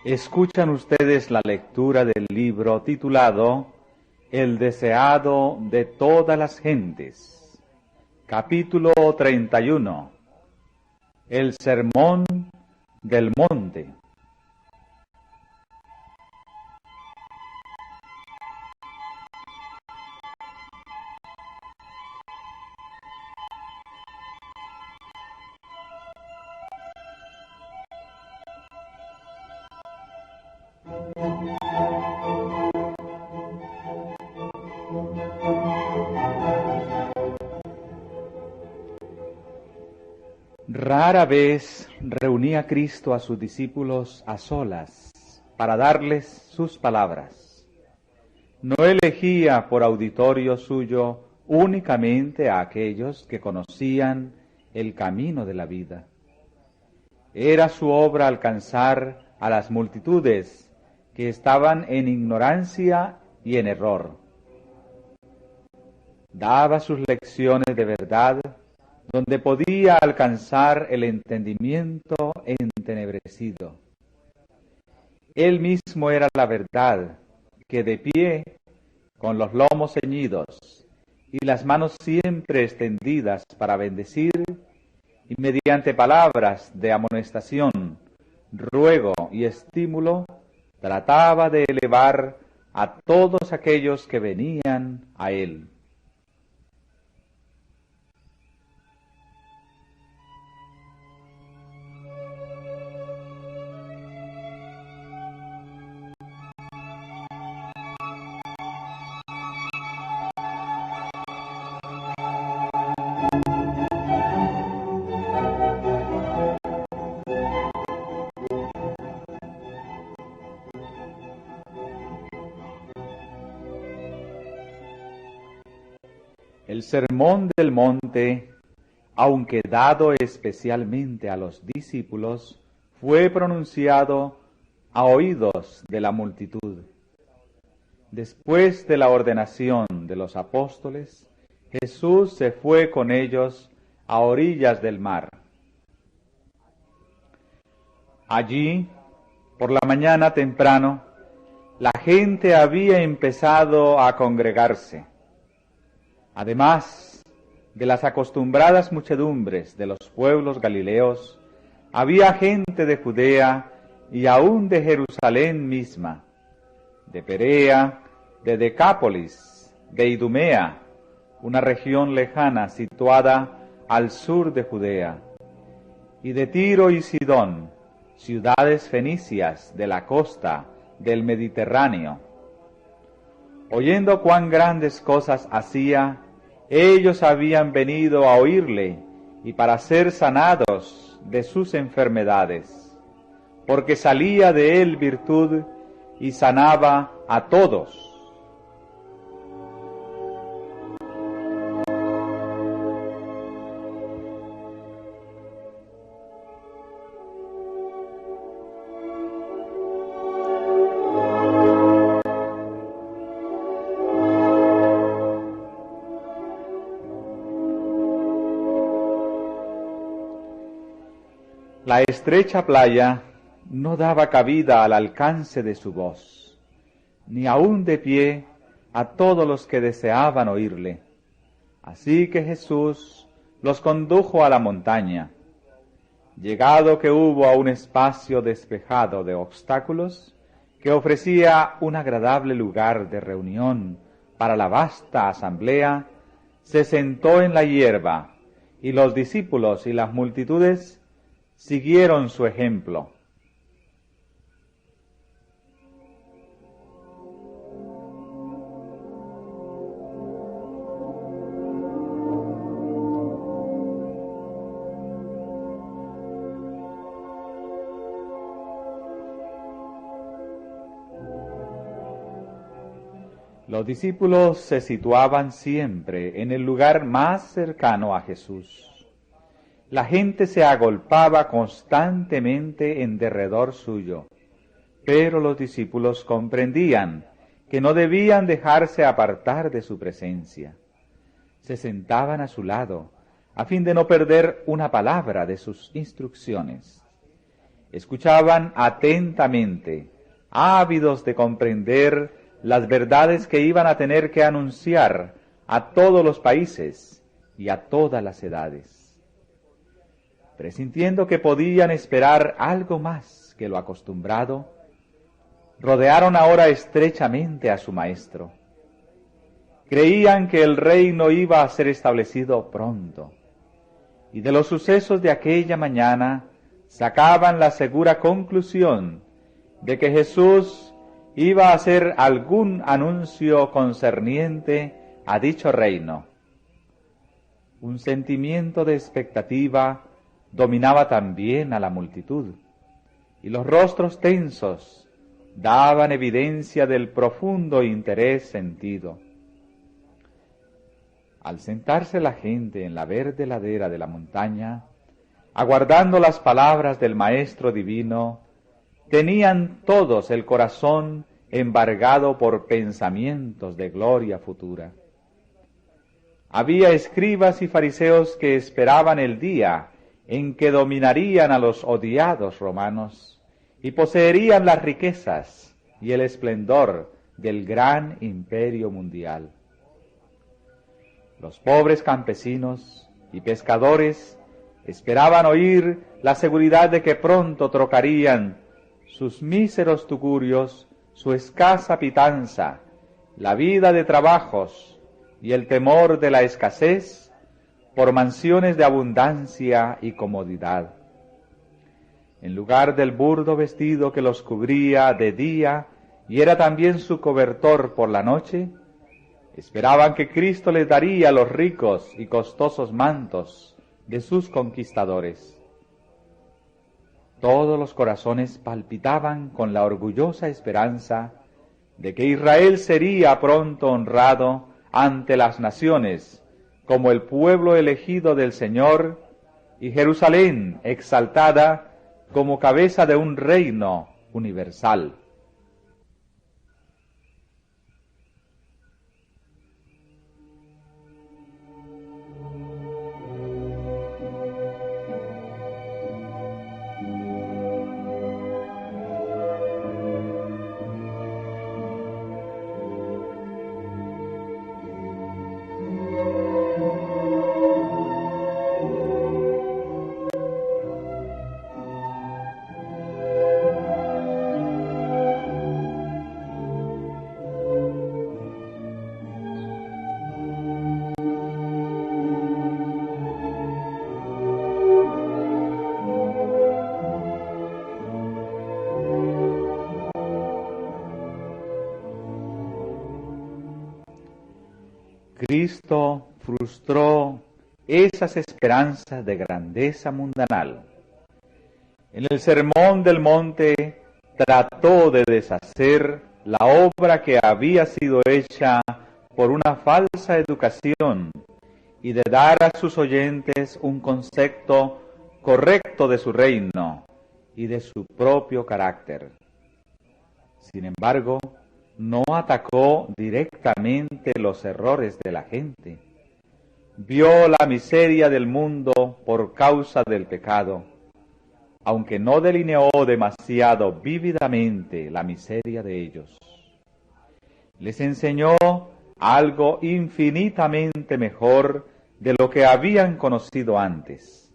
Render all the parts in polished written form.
Escuchan ustedes la lectura del libro titulado El deseado de todas las gentes, capítulo 31, el Sermón del Monte. Rara vez reunía Cristo a sus discípulos a solas para darles sus palabras. No elegía por auditorio suyo únicamente a aquellos que conocían el camino de la vida. Era su obra alcanzar a las multitudes que estaban en ignorancia y en error. Daba sus lecciones de verdad donde podía alcanzar el entendimiento entenebrecido. Él mismo era la verdad, que de pie, con los lomos ceñidos y las manos siempre extendidas para bendecir, y mediante palabras de amonestación, ruego y estímulo, trataba de elevar a todos aquellos que venían a él. El Sermón del Monte, aunque dado especialmente a los discípulos, fue pronunciado a oídos de la multitud. Después de la ordenación de los apóstoles, Jesús se fue con ellos a orillas del mar. Allí, por la mañana temprano, la gente había empezado a congregarse. Además de las acostumbradas muchedumbres de los pueblos galileos, había gente de Judea y aún de Jerusalén misma, de Perea, de Decápolis, de Idumea, una región lejana situada al sur de Judea, y de Tiro y Sidón, ciudades fenicias de la costa del Mediterráneo. Oyendo cuán grandes cosas hacía, ellos habían venido a oírle y para ser sanados de sus enfermedades, porque salía de él virtud y sanaba a todos. La estrecha playa no daba cabida al alcance de su voz, ni aun de pie a todos los que deseaban oírle. Así que Jesús los condujo a la montaña. Llegado que hubo a un espacio despejado de obstáculos, que ofrecía un agradable lugar de reunión para la vasta asamblea, se sentó en la hierba, y los discípulos y las multitudes siguieron su ejemplo. Los discípulos se situaban siempre en el lugar más cercano a Jesús. La gente se agolpaba constantemente en derredor suyo, pero los discípulos comprendían que no debían dejarse apartar de su presencia. Se sentaban a su lado, a fin de no perder una palabra de sus instrucciones. Escuchaban atentamente, ávidos de comprender las verdades que iban a tener que anunciar a todos los países y a todas las edades. Presintiendo que podían esperar algo más que lo acostumbrado, rodearon ahora estrechamente a su maestro. Creían que el reino iba a ser establecido pronto, y de los sucesos de aquella mañana sacaban la segura conclusión de que Jesús iba a hacer algún anuncio concerniente a dicho reino. Un sentimiento de expectativa dominaba también a la multitud, y los rostros tensos daban evidencia del profundo interés sentido. Al sentarse la gente en la verde ladera de la montaña, aguardando las palabras del Maestro Divino, tenían todos el corazón embargado por pensamientos de gloria futura. Había escribas y fariseos que esperaban el día en que dominarían a los odiados romanos y poseerían las riquezas y el esplendor del gran imperio mundial. Los pobres campesinos y pescadores esperaban oír la seguridad de que pronto trocarían sus míseros tugurios, su escasa pitanza, la vida de trabajos y el temor de la escasez por mansiones de abundancia y comodidad. En lugar del burdo vestido que los cubría de día y era también su cobertor por la noche, esperaban que Cristo les daría los ricos y costosos mantos de sus conquistadores. Todos los corazones palpitaban con la orgullosa esperanza de que Israel sería pronto honrado ante las naciones como el pueblo elegido del Señor y Jerusalén exaltada como cabeza de un reino universal. Cristo frustró esas esperanzas de grandeza mundanal. En el Sermón del Monte trató de deshacer la obra que había sido hecha por una falsa educación y de dar a sus oyentes un concepto correcto de su reino y de su propio carácter. Sin embargo, no atacó directamente los errores de la gente. Vio la miseria del mundo por causa del pecado, aunque no delineó demasiado vívidamente la miseria de ellos. Les enseñó algo infinitamente mejor de lo que habían conocido antes.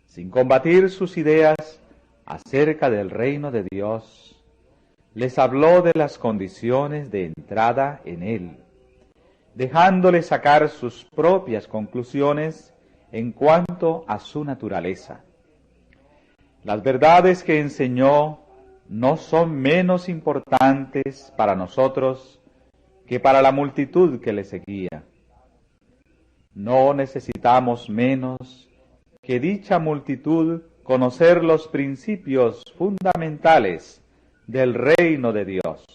Sin combatir sus ideas acerca del reino de Dios, les habló de las condiciones de entrada en él, dejándoles sacar sus propias conclusiones en cuanto a su naturaleza. Las verdades que enseñó no son menos importantes para nosotros que para la multitud que le seguía. No necesitamos menos que dicha multitud conocer los principios fundamentales del reino de Dios.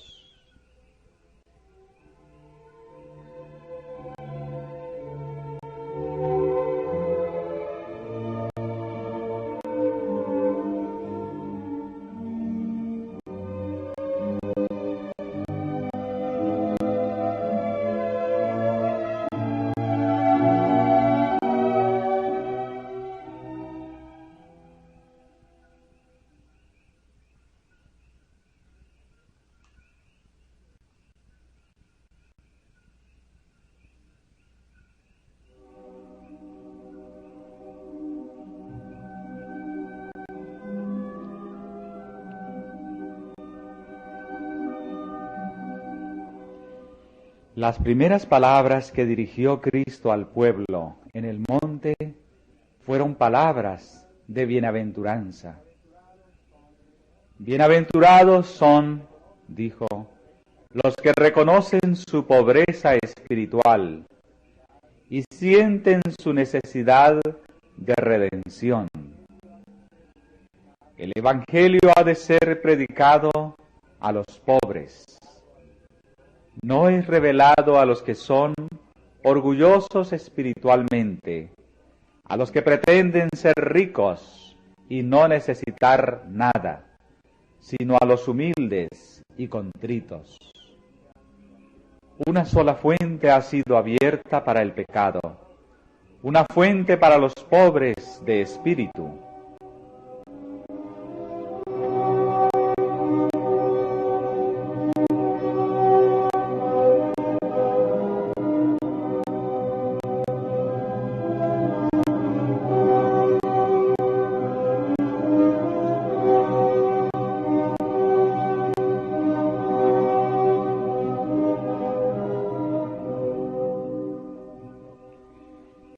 Las primeras palabras que dirigió Cristo al pueblo en el monte fueron palabras de bienaventuranza. Bienaventurados son, dijo, los que reconocen su pobreza espiritual y sienten su necesidad de redención. El Evangelio ha de ser predicado a los pobres. No es revelado a los que son orgullosos espiritualmente, a los que pretenden ser ricos y no necesitar nada, sino a los humildes y contritos. Una sola fuente ha sido abierta para el pecado, una fuente para los pobres de espíritu.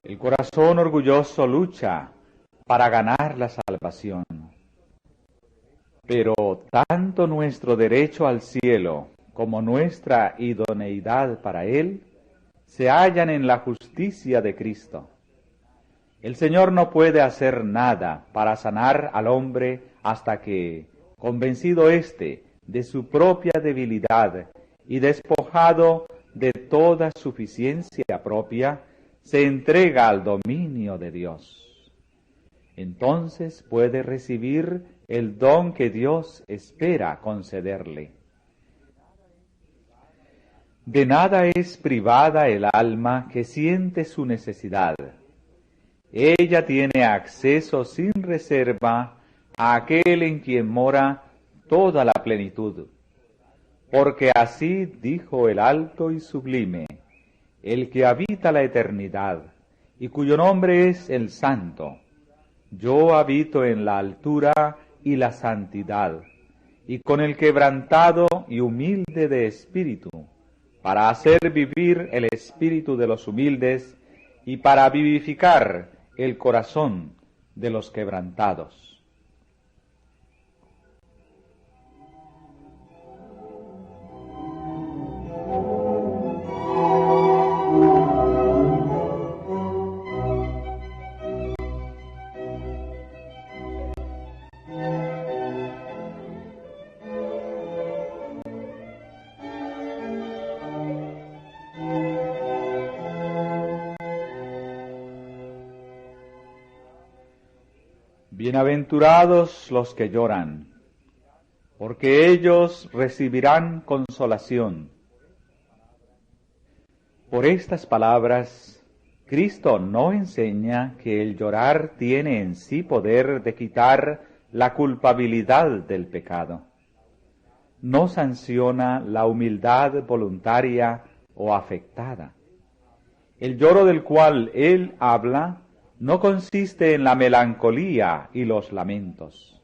El corazón orgulloso lucha para ganar la salvación, pero tanto nuestro derecho al cielo como nuestra idoneidad para él se hallan en la justicia de Cristo. El Señor no puede hacer nada para sanar al hombre hasta que, convencido éste de su propia debilidad y despojado de toda suficiencia propia, se entrega al dominio de Dios. Entonces puede recibir el don que Dios espera concederle. De nada es privada el alma que siente su necesidad. Ella tiene acceso sin reserva a aquel en quien mora toda la plenitud. Porque así dijo el alto y sublime, el que habita la eternidad, y cuyo nombre es el Santo. Yo habito en la altura y la santidad, y con el quebrantado y humilde de espíritu, para hacer vivir el espíritu de los humildes, y para vivificar el corazón de los quebrantados. Bienaventurados los que lloran, porque ellos recibirán consolación. Por estas palabras, Cristo no enseña que el llorar tiene en sí poder de quitar la culpabilidad del pecado. No sanciona la humildad voluntaria o afectada. El lloro del cual Él habla no consiste en la melancolía y los lamentos.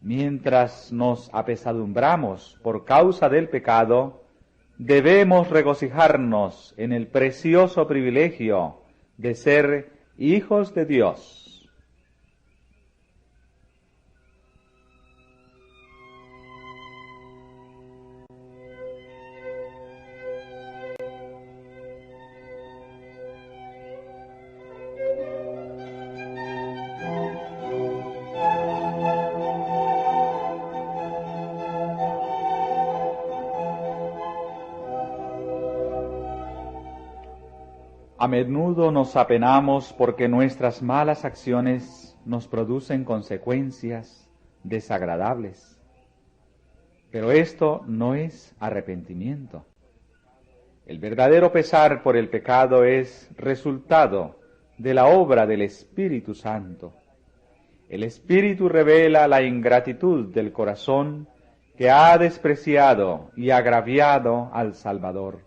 Mientras nos apesadumbramos por causa del pecado, debemos regocijarnos en el precioso privilegio de ser hijos de Dios. A menudo nos apenamos porque nuestras malas acciones nos producen consecuencias desagradables. Pero esto no es arrepentimiento. El verdadero pesar por el pecado es resultado de la obra del Espíritu Santo. El Espíritu revela la ingratitud del corazón que ha despreciado y agraviado al Salvador,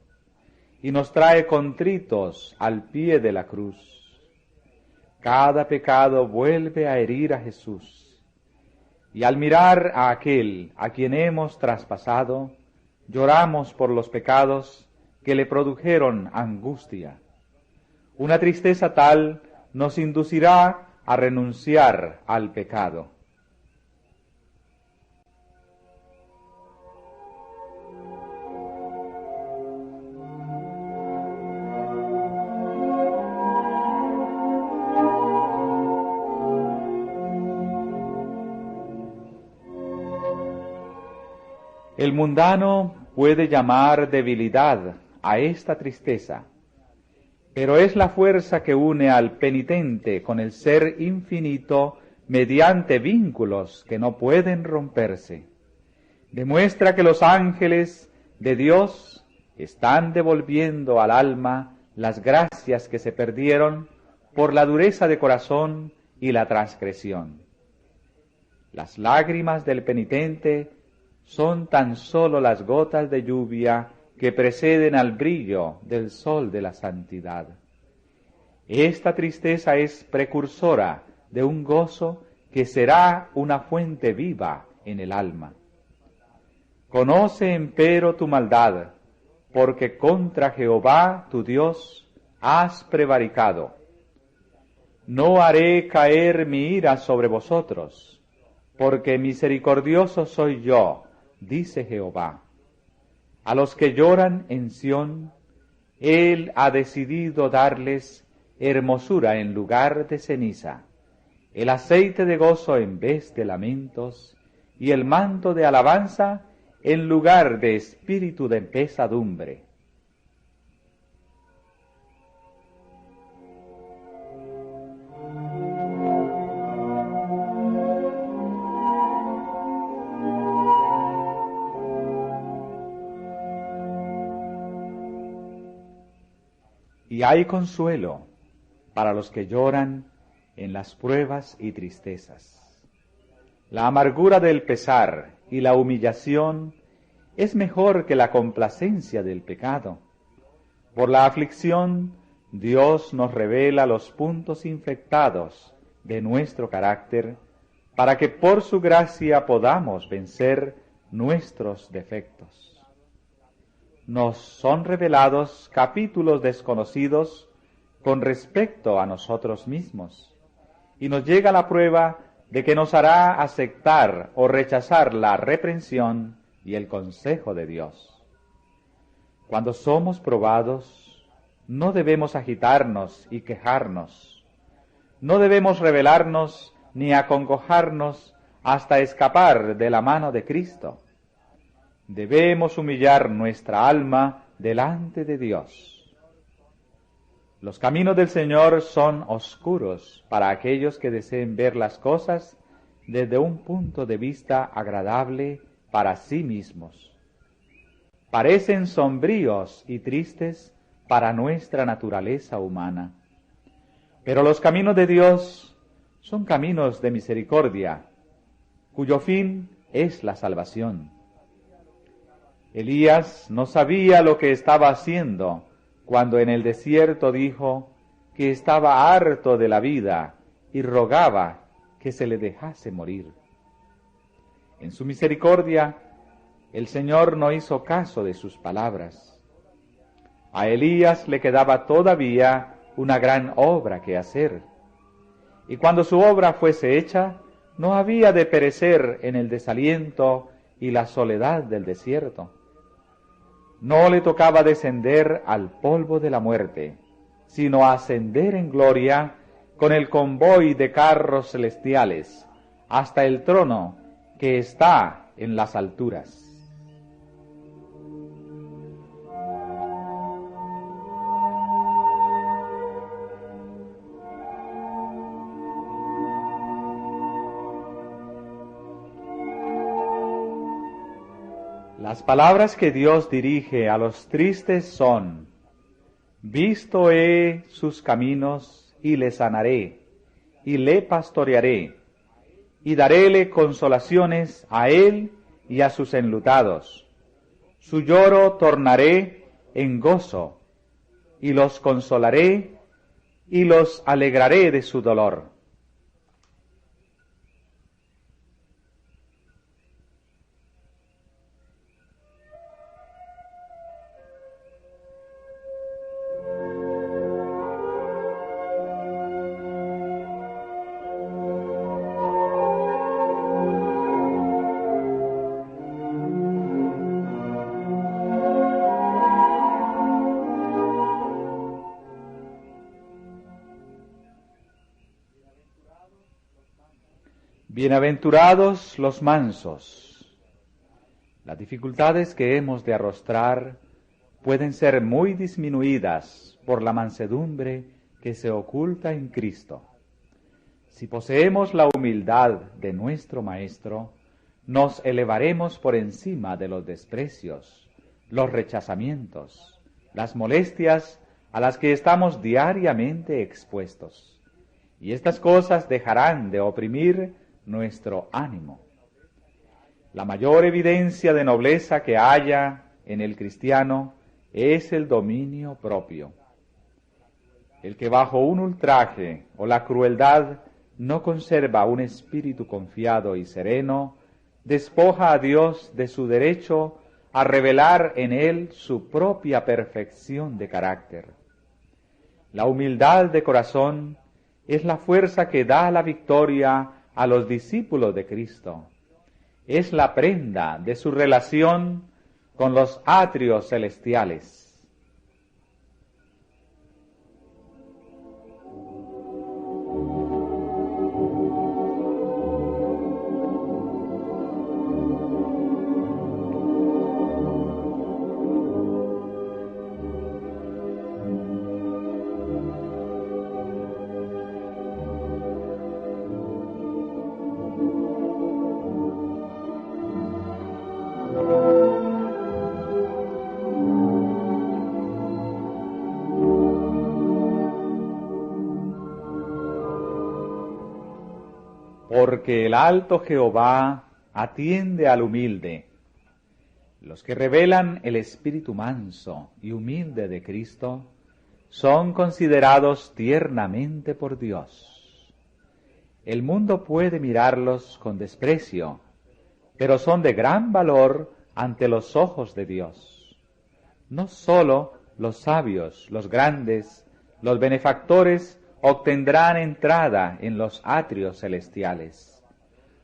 y nos trae contritos al pie de la cruz. Cada pecado vuelve a herir a Jesús, y al mirar a aquel a quien hemos traspasado, lloramos por los pecados que le produjeron angustia. Una tristeza tal nos inducirá a renunciar al pecado. El mundano puede llamar debilidad a esta tristeza, pero es la fuerza que une al penitente con el Ser infinito mediante vínculos que no pueden romperse. Demuestra que los ángeles de Dios están devolviendo al alma las gracias que se perdieron por la dureza de corazón y la transgresión. Las lágrimas del penitente son tan solo las gotas de lluvia que preceden al brillo del sol de la santidad. Esta tristeza es precursora de un gozo que será una fuente viva en el alma. Conoce empero tu maldad, porque contra Jehová tu Dios has prevaricado. No haré caer mi ira sobre vosotros, porque misericordioso soy yo, dice Jehová. A los que lloran en Sión, Él ha decidido darles hermosura en lugar de ceniza, el aceite de gozo en vez de lamentos, y el manto de alabanza en lugar de espíritu de pesadumbre. Y hay consuelo para los que lloran en las pruebas y tristezas. La amargura del pesar y la humillación es mejor que la complacencia del pecado. Por la aflicción, Dios nos revela los puntos infectados de nuestro carácter para que por su gracia podamos vencer nuestros defectos. Nos son revelados capítulos desconocidos con respecto a nosotros mismos, y nos llega la prueba de que nos hará aceptar o rechazar la reprensión y el consejo de Dios. Cuando somos probados, no debemos agitarnos y quejarnos, no debemos rebelarnos ni acongojarnos hasta escapar de la mano de Cristo. Debemos humillar nuestra alma delante de Dios. Los caminos del Señor son oscuros para aquellos que deseen ver las cosas desde un punto de vista agradable para sí mismos. Parecen sombríos y tristes para nuestra naturaleza humana. Pero los caminos de Dios son caminos de misericordia, cuyo fin es la salvación. Elías no sabía lo que estaba haciendo cuando en el desierto dijo que estaba harto de la vida y rogaba que se le dejase morir. En su misericordia, el Señor no hizo caso de sus palabras. A Elías le quedaba todavía una gran obra que hacer, y cuando su obra fuese hecha, no había de perecer en el desaliento y la soledad del desierto. No le tocaba descender al polvo de la muerte, sino ascender en gloria con el convoy de carros celestiales hasta el trono que está en las alturas. Las palabras que Dios dirige a los tristes son: visto he sus caminos y le sanaré, y le pastorearé, y daréle consolaciones a él y a sus enlutados. Su lloro tornaré en gozo, y los consolaré, y los alegraré de su dolor. Bienaventurados los mansos. Las dificultades que hemos de arrostrar pueden ser muy disminuidas por la mansedumbre que se oculta en Cristo. Si poseemos la humildad de nuestro Maestro, nos elevaremos por encima de los desprecios, los rechazamientos, las molestias a las que estamos diariamente expuestos. Y estas cosas dejarán de oprimir nuestro ánimo. La mayor evidencia de nobleza que haya en el cristiano es el dominio propio. El que bajo un ultraje o la crueldad no conserva un espíritu confiado y sereno, despoja a Dios de su derecho a revelar en él su propia perfección de carácter. La humildad de corazón es la fuerza que da la victoria a los discípulos de Cristo. Es la prenda de su relación con los atrios celestiales. Porque el alto Jehová atiende al humilde. Los que revelan el espíritu manso y humilde de Cristo son considerados tiernamente por Dios. El mundo puede mirarlos con desprecio, pero son de gran valor ante los ojos de Dios. No sólo los sabios, los grandes, los benefactores obtendrán entrada en los atrios celestiales.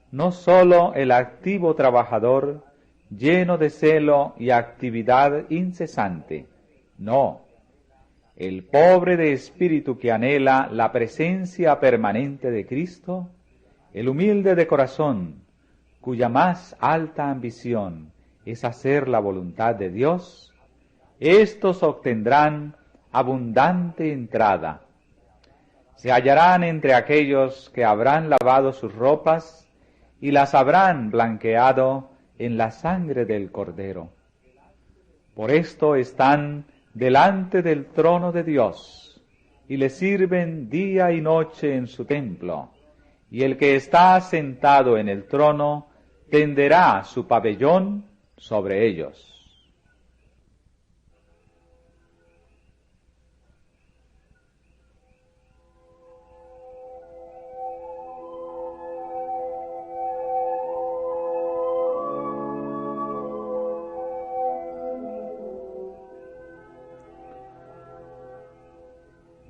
No sólo el activo trabajador, lleno de celo y actividad incesante, no. El pobre de espíritu que anhela la presencia permanente de Cristo, el humilde de corazón, cuya más alta ambición es hacer la voluntad de Dios, estos obtendrán abundante entrada. Se hallarán entre aquellos que habrán lavado sus ropas y las habrán blanqueado en la sangre del Cordero. Por esto están delante del trono de Dios y le sirven día y noche en su templo, y el que está sentado en el trono tenderá su pabellón sobre ellos.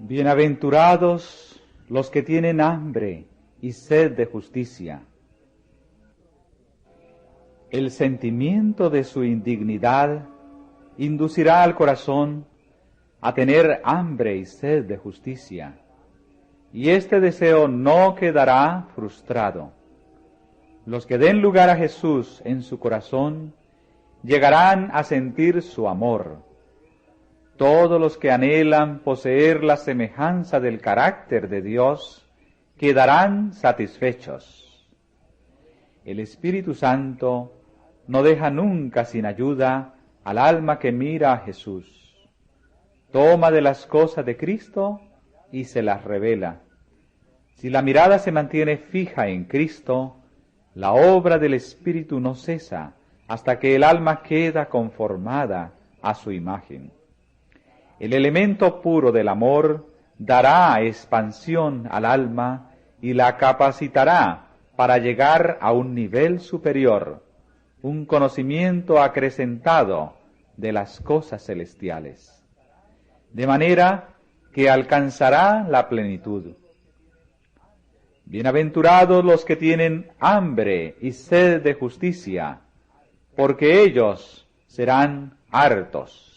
Bienaventurados los que tienen hambre y sed de justicia. El sentimiento de su indignidad inducirá al corazón a tener hambre y sed de justicia, y este deseo no quedará frustrado. Los que den lugar a Jesús en su corazón llegarán a sentir su amor. Todos los que anhelan poseer la semejanza del carácter de Dios quedarán satisfechos. El Espíritu Santo no deja nunca sin ayuda al alma que mira a Jesús. Toma de las cosas de Cristo y se las revela. Si la mirada se mantiene fija en Cristo, la obra del Espíritu no cesa hasta que el alma queda conformada a su imagen. El elemento puro del amor dará expansión al alma y la capacitará para llegar a un nivel superior, un conocimiento acrecentado de las cosas celestiales, de manera que alcanzará la plenitud. Bienaventurados los que tienen hambre y sed de justicia, porque ellos serán hartos.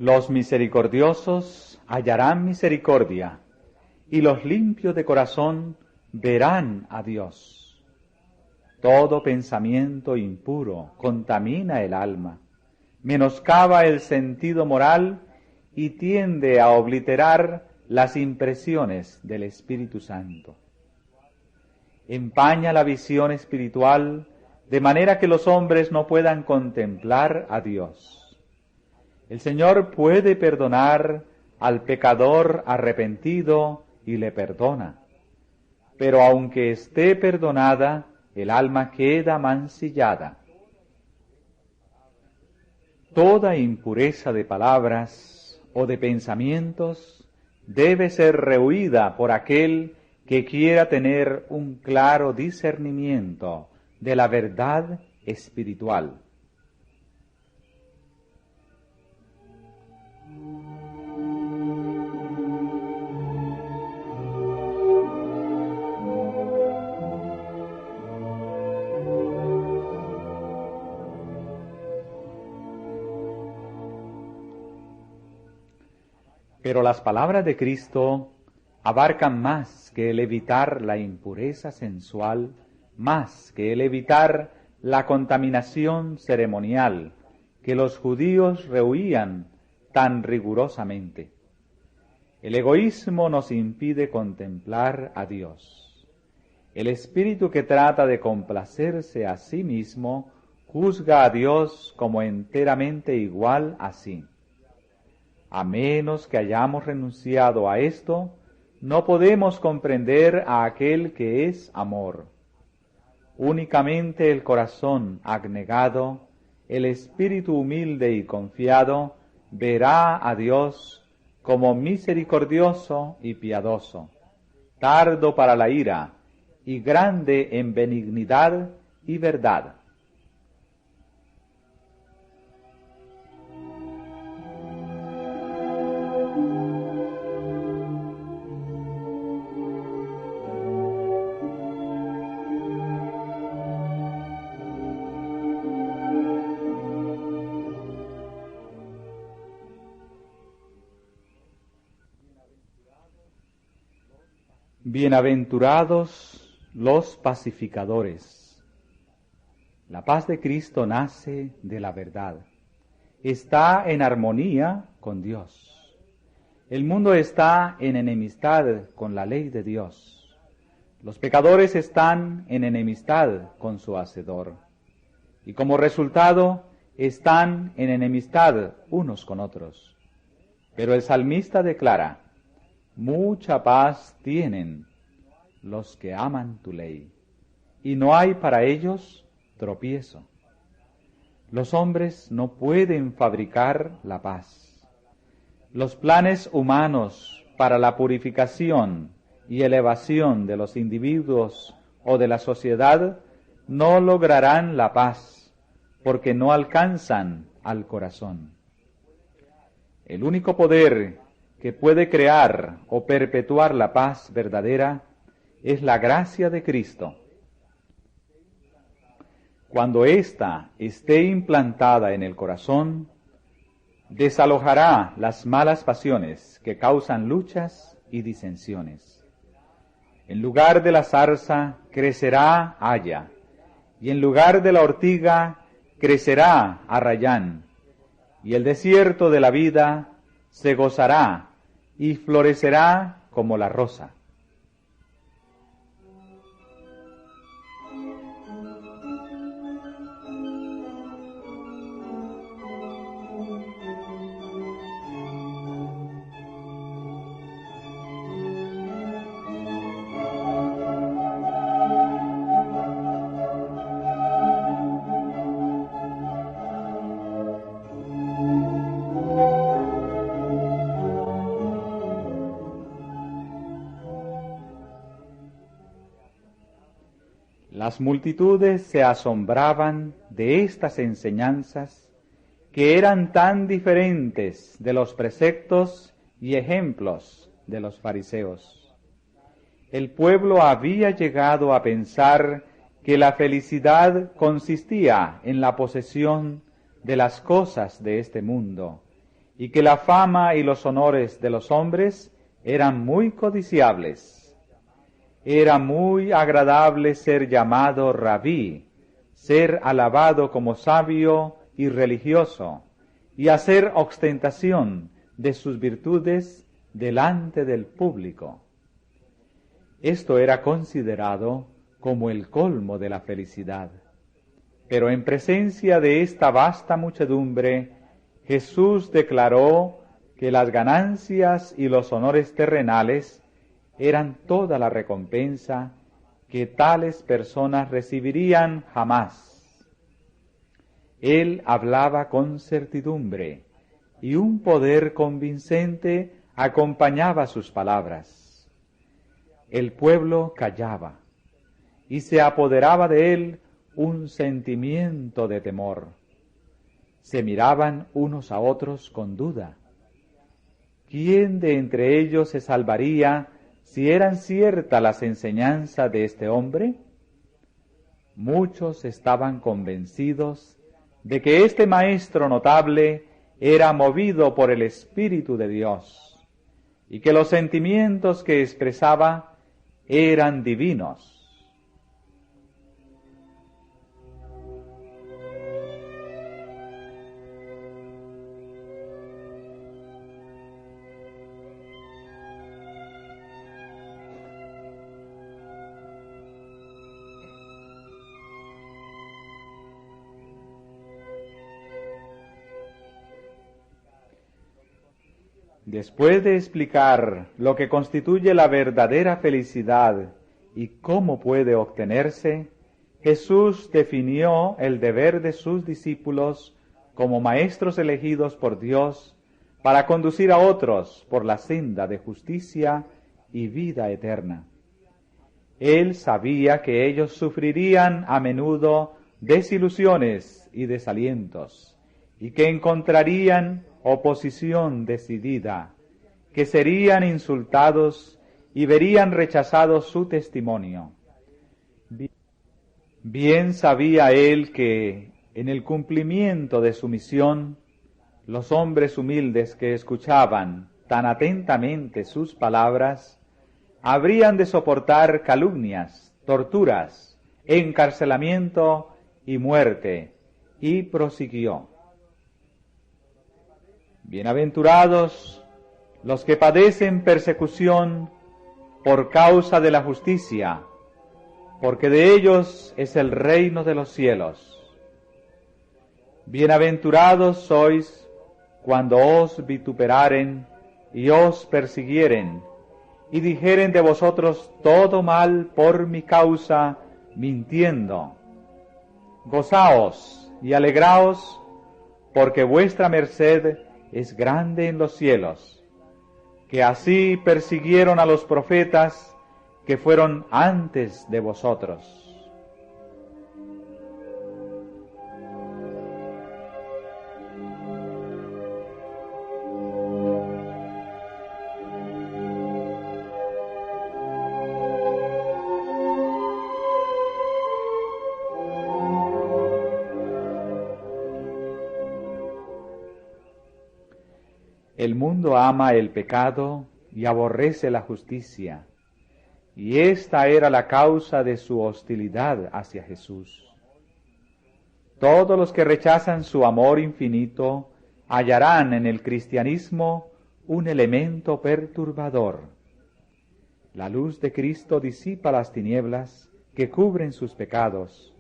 Los misericordiosos hallarán misericordia, y los limpios de corazón verán a Dios. Todo pensamiento impuro contamina el alma, menoscaba el sentido moral y tiende a obliterar las impresiones del Espíritu Santo. Empaña la visión espiritual de manera que los hombres no puedan contemplar a Dios. El Señor puede perdonar al pecador arrepentido y le perdona, pero aunque esté perdonada, el alma queda mancillada. Toda impureza de palabras o de pensamientos debe ser rehuida por aquel que quiera tener un claro discernimiento de la verdad espiritual. Pero las palabras de Cristo abarcan más que el evitar la impureza sensual, más que el evitar la contaminación ceremonial que los judíos rehuían tan rigurosamente. El egoísmo nos impide contemplar a Dios. El espíritu que trata de complacerse a sí mismo juzga a Dios como enteramente igual a sí. A menos que hayamos renunciado a esto, no podemos comprender a aquel que es amor. Únicamente el corazón abnegado, el espíritu humilde y confiado, verá a Dios como misericordioso y piadoso, tardo para la ira y grande en benignidad y verdad. Bienaventurados los pacificadores. La paz de Cristo nace de la verdad. Está en armonía con Dios. El mundo está en enemistad con la ley de Dios. Los pecadores están en enemistad con su Hacedor. Y como resultado, están en enemistad unos con otros. Pero el salmista declara: mucha paz tienen los que aman tu ley, y no hay para ellos tropiezo. Los hombres no pueden fabricar la paz. Los planes humanos para la purificación y elevación de los individuos o de la sociedad no lograrán la paz, porque no alcanzan al corazón. El único poder que puede crear o perpetuar la paz verdadera es la gracia de Cristo. Cuando ésta esté implantada en el corazón, desalojará las malas pasiones que causan luchas y disensiones. En lugar de la zarza crecerá haya, y en lugar de la ortiga crecerá arrayán, y el desierto de la vida se gozará y florecerá como la rosa. Las multitudes se asombraban de estas enseñanzas que eran tan diferentes de los preceptos y ejemplos de los fariseos. El pueblo había llegado a pensar que la felicidad consistía en la posesión de las cosas de este mundo y que la fama y los honores de los hombres eran muy codiciables. Era muy agradable ser llamado rabí, ser alabado como sabio y religioso, y hacer ostentación de sus virtudes delante del público. Esto era considerado como el colmo de la felicidad. Pero en presencia de esta vasta muchedumbre, Jesús declaró que las ganancias y los honores terrenales eran toda la recompensa que tales personas recibirían jamás. Él hablaba con certidumbre, y un poder convincente acompañaba sus palabras. El pueblo callaba, y se apoderaba de él un sentimiento de temor. Se miraban unos a otros con duda. ¿Quién de entre ellos se salvaría si eran ciertas las enseñanzas de este hombre? Muchos estaban convencidos de que este maestro notable era movido por el Espíritu de Dios, y que los sentimientos que expresaba eran divinos. Después de explicar lo que constituye la verdadera felicidad y cómo puede obtenerse, Jesús definió el deber de sus discípulos como maestros elegidos por Dios para conducir a otros por la senda de justicia y vida eterna. Él sabía que ellos sufrirían a menudo desilusiones y desalientos, y que encontrarían oposición decidida, que serían insultados y verían rechazado su testimonio. Bien sabía él que, en el cumplimiento de su misión, los hombres humildes que escuchaban tan atentamente sus palabras, habrían de soportar calumnias, torturas, encarcelamiento y muerte, y prosiguió: Bienaventurados los que padecen persecución por causa de la justicia, porque de ellos es el reino de los cielos. Bienaventurados sois cuando os vituperaren y os persiguieren, y dijeren de vosotros todo mal por mi causa, mintiendo. Gozaos y alegraos, porque vuestra merced es grande en los cielos, que así persiguieron a los profetas que fueron antes de vosotros. El mundo ama el pecado y aborrece la justicia, y esta era la causa de su hostilidad hacia Jesús. Todos los que rechazan su amor infinito hallarán en el cristianismo un elemento perturbador. La luz de Cristo disipa las tinieblas que cubren sus pecados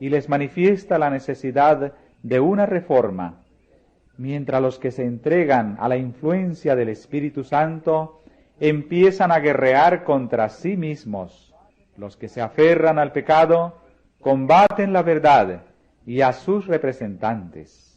y les manifiesta la necesidad de una reforma, mientras los que se entregan a la influencia del Espíritu Santo empiezan a guerrear contra sí mismos. Los que se aferran al pecado combaten la verdad y a sus representantes.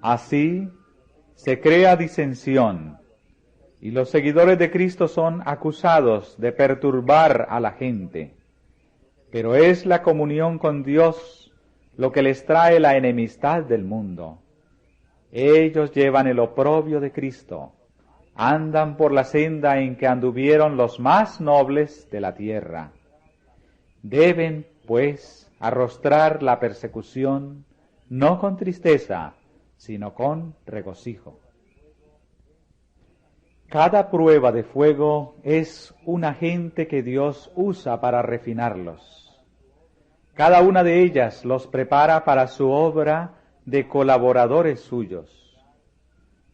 Así se crea disensión, y los seguidores de Cristo son acusados de perturbar a la gente. Pero es la comunión con Dios lo que les trae la enemistad del mundo, Ellos llevan el oprobio de Cristo, andan por la senda en que anduvieron los más nobles de la tierra. Deben, pues, arrostrar la persecución, no con tristeza, sino con regocijo. Cada prueba de fuego es un agente que Dios usa para refinarlos. Cada una de ellas los prepara para su obra de colaboradores suyos.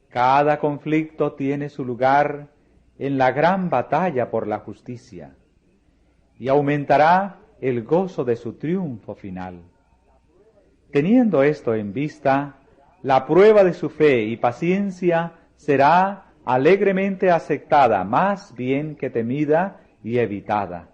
Cada conflicto tiene su lugar en la gran batalla por la justicia y aumentará el gozo de su triunfo final. Teniendo esto en vista, la prueba de su fe y paciencia será alegremente aceptada, más bien que temida y evitada.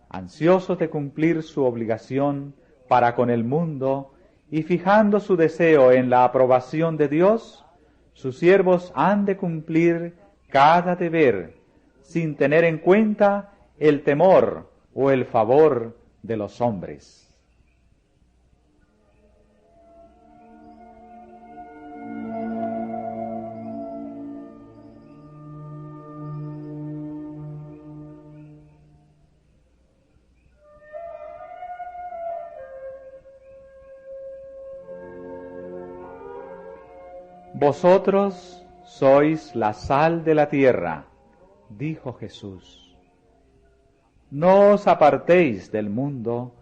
Ansiosos de cumplir su obligación para con el mundo y fijando su deseo en la aprobación de Dios, sus siervos han de cumplir cada deber sin tener en cuenta el temor o el favor de los hombres. Vosotros sois la sal de la tierra, dijo Jesús. No os apartéis del mundo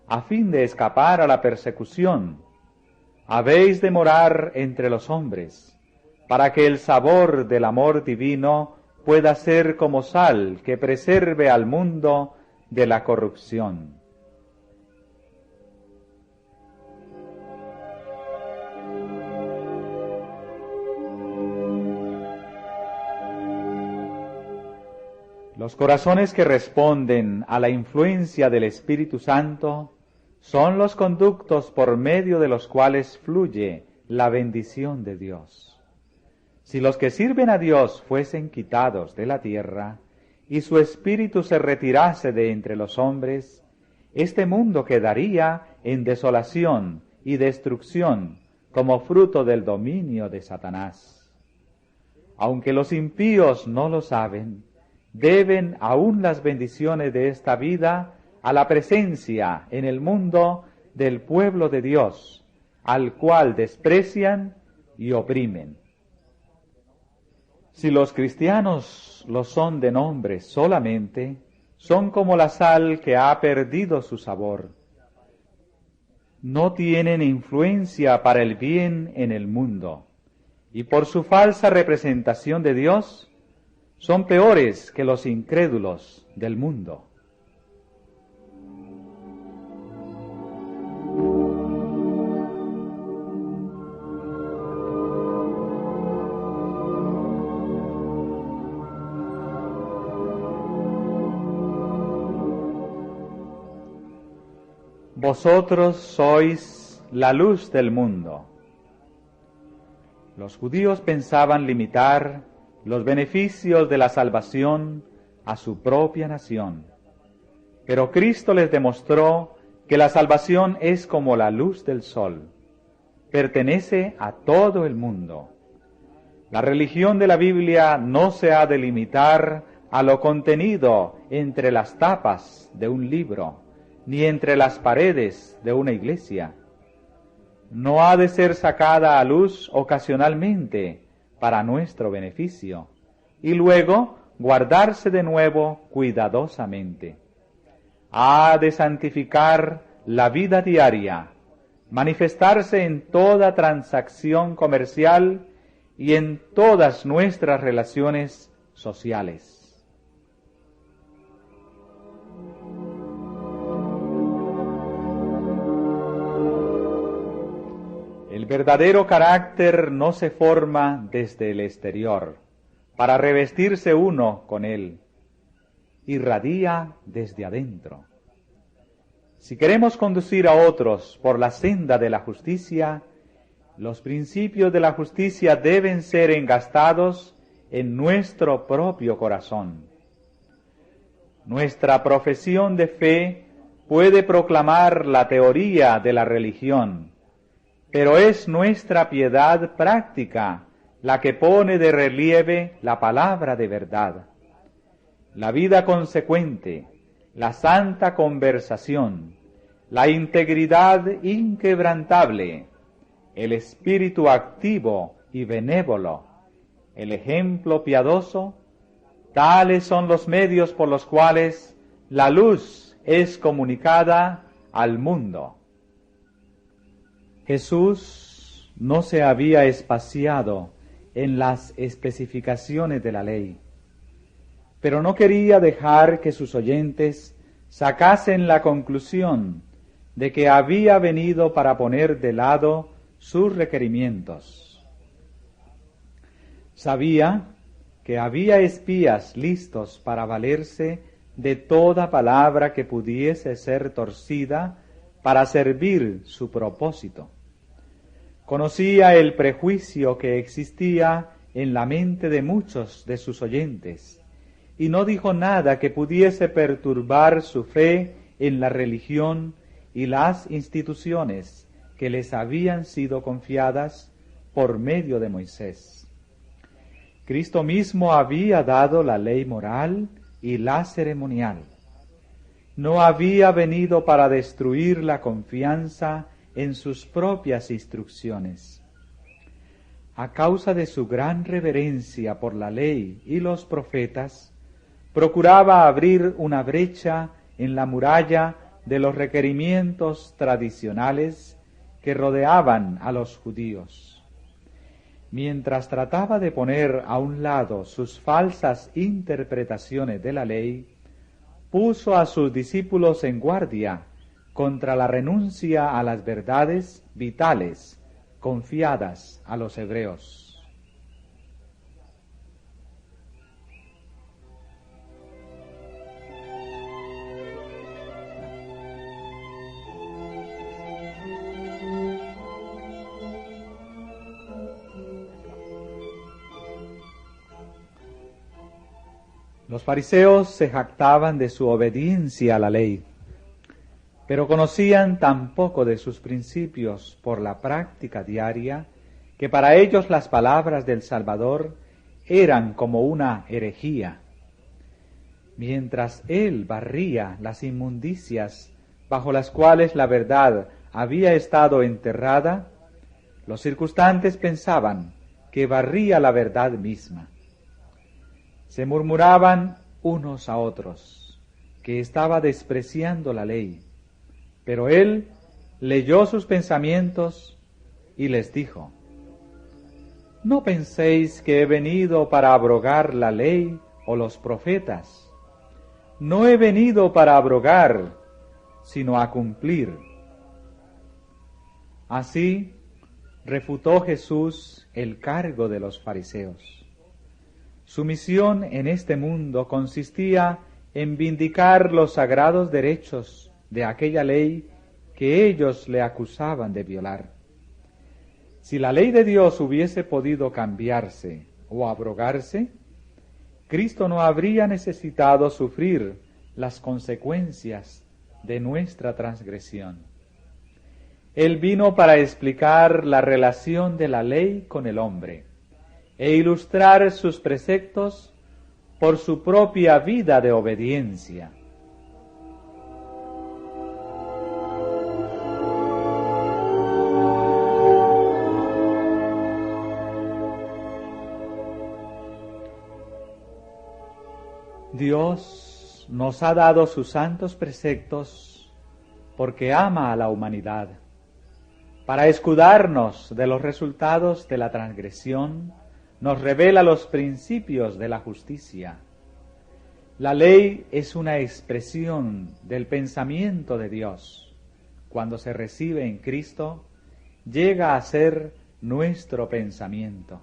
a fin de escapar a la persecución. Habéis de morar entre los hombres, para que el sabor del amor divino pueda ser como sal que preserve al mundo de la corrupción. Los corazones que responden a la influencia del Espíritu Santo son los conductos por medio de los cuales fluye la bendición de Dios. Si los que sirven a Dios fuesen quitados de la tierra y su Espíritu se retirase de entre los hombres, este mundo quedaría en desolación y destrucción como fruto del dominio de Satanás. Aunque los impíos no lo saben, deben aún las bendiciones de esta vida a la presencia en el mundo del pueblo de Dios, al cual desprecian y oprimen. Si los cristianos lo son de nombre solamente, son como la sal que ha perdido su sabor. No tienen influencia para el bien en el mundo, y por su falsa representación de Dios, son peores que los incrédulos del mundo. Vosotros sois la luz del mundo. Los judíos pensaban limitar los beneficios de la salvación a su propia nación. Pero Cristo les demostró que la salvación es como la luz del sol, pertenece a todo el mundo. La religión de la Biblia no se ha de limitar a lo contenido entre las tapas de un libro, ni entre las paredes de una iglesia. No ha de ser sacada a luz ocasionalmente, para nuestro beneficio, y luego guardarse de nuevo cuidadosamente. Ha de santificar la vida diaria, manifestarse en toda transacción comercial y en todas nuestras relaciones sociales. El verdadero carácter no se forma desde el exterior, para revestirse uno con él. Irradia desde adentro. Si queremos conducir a otros por la senda de la justicia, los principios de la justicia deben ser engastados en nuestro propio corazón. Nuestra profesión de fe puede proclamar la teoría de la religión, pero es nuestra piedad práctica la que pone de relieve la palabra de verdad. La vida consecuente, la santa conversación, la integridad inquebrantable, el espíritu activo y benévolo, el ejemplo piadoso, tales son los medios por los cuales la luz es comunicada al mundo. Jesús no se había espaciado en las especificaciones de la ley, pero no quería dejar que sus oyentes sacasen la conclusión de que había venido para poner de lado sus requerimientos. Sabía que había espías listos para valerse de toda palabra que pudiese ser torcida para servir su propósito. Conocía el prejuicio que existía en la mente de muchos de sus oyentes, y no dijo nada que pudiese perturbar su fe en la religión y las instituciones que les habían sido confiadas por medio de Moisés. Cristo mismo había dado la ley moral y la ceremonial. No había venido para destruir la confianza en sus propias instrucciones. A causa de su gran reverencia por la ley y los profetas, procuraba abrir una brecha en la muralla de los requerimientos tradicionales que rodeaban a los judíos. Mientras trataba de poner a un lado sus falsas interpretaciones de la ley, puso a sus discípulos en guardia contra la renuncia a las verdades vitales confiadas a los hebreos. Los fariseos se jactaban de su obediencia a la ley, pero conocían tan poco de sus principios por la práctica diaria que para ellos las palabras del Salvador eran como una herejía. Mientras él barría las inmundicias bajo las cuales la verdad había estado enterrada, los circunstantes pensaban que barría la verdad misma. Se murmuraban unos a otros que estaba despreciando la ley, pero él leyó sus pensamientos y les dijo: ¿No penséis que he venido para abrogar la ley o los profetas? No he venido para abrogar, sino a cumplir. Así refutó Jesús el cargo de los fariseos. Su misión en este mundo consistía en vindicar los sagrados derechos de aquella ley que ellos le acusaban de violar. Si la ley de Dios hubiese podido cambiarse o abrogarse, Cristo no habría necesitado sufrir las consecuencias de nuestra transgresión. Él vino para explicar la relación de la ley con el hombre e ilustrar sus preceptos por su propia vida de obediencia. Dios nos ha dado sus santos preceptos porque ama a la humanidad, para escudarnos de los resultados de la transgresión. Nos revela los principios de la justicia. La ley es una expresión del pensamiento de Dios. Cuando se recibe en Cristo, llega a ser nuestro pensamiento.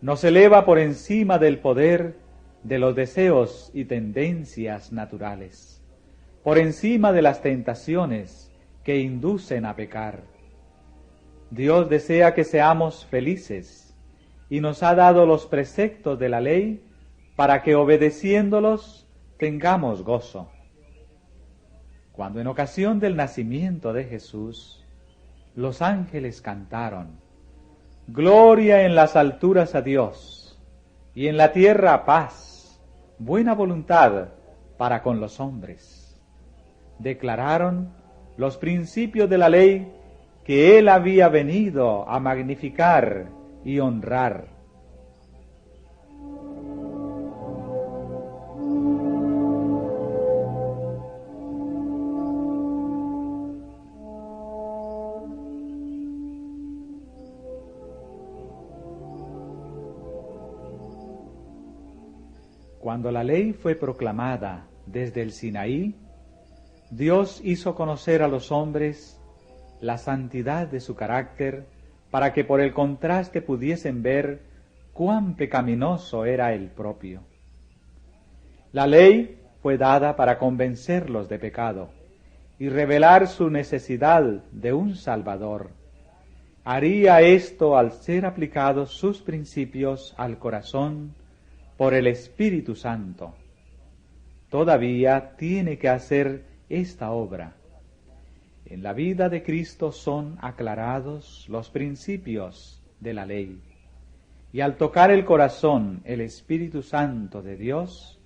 Nos eleva por encima del poder de los deseos y tendencias naturales, por encima de las tentaciones que inducen a pecar. Dios desea que seamos felices y nos ha dado los preceptos de la ley para que obedeciéndolos tengamos gozo. Cuando en ocasión del nacimiento de Jesús, los ángeles cantaron: Gloria en las alturas a Dios, y en la tierra paz, buena voluntad para con los hombres. Declararon los principios de la ley que Él había venido a magnificar y honrar. Cuando la ley fue proclamada desde el Sinaí, Dios hizo conocer a los hombres la santidad de su carácter para que por el contraste pudiesen ver cuán pecaminoso era el propio. La ley fue dada para convencerlos de pecado y revelar su necesidad de un Salvador. Haría esto al ser aplicados sus principios al corazón por el Espíritu Santo. Todavía tiene que hacer esta obra. En la vida de Cristo son aclarados los principios de la ley, y al tocar el corazón el Espíritu Santo de Dios,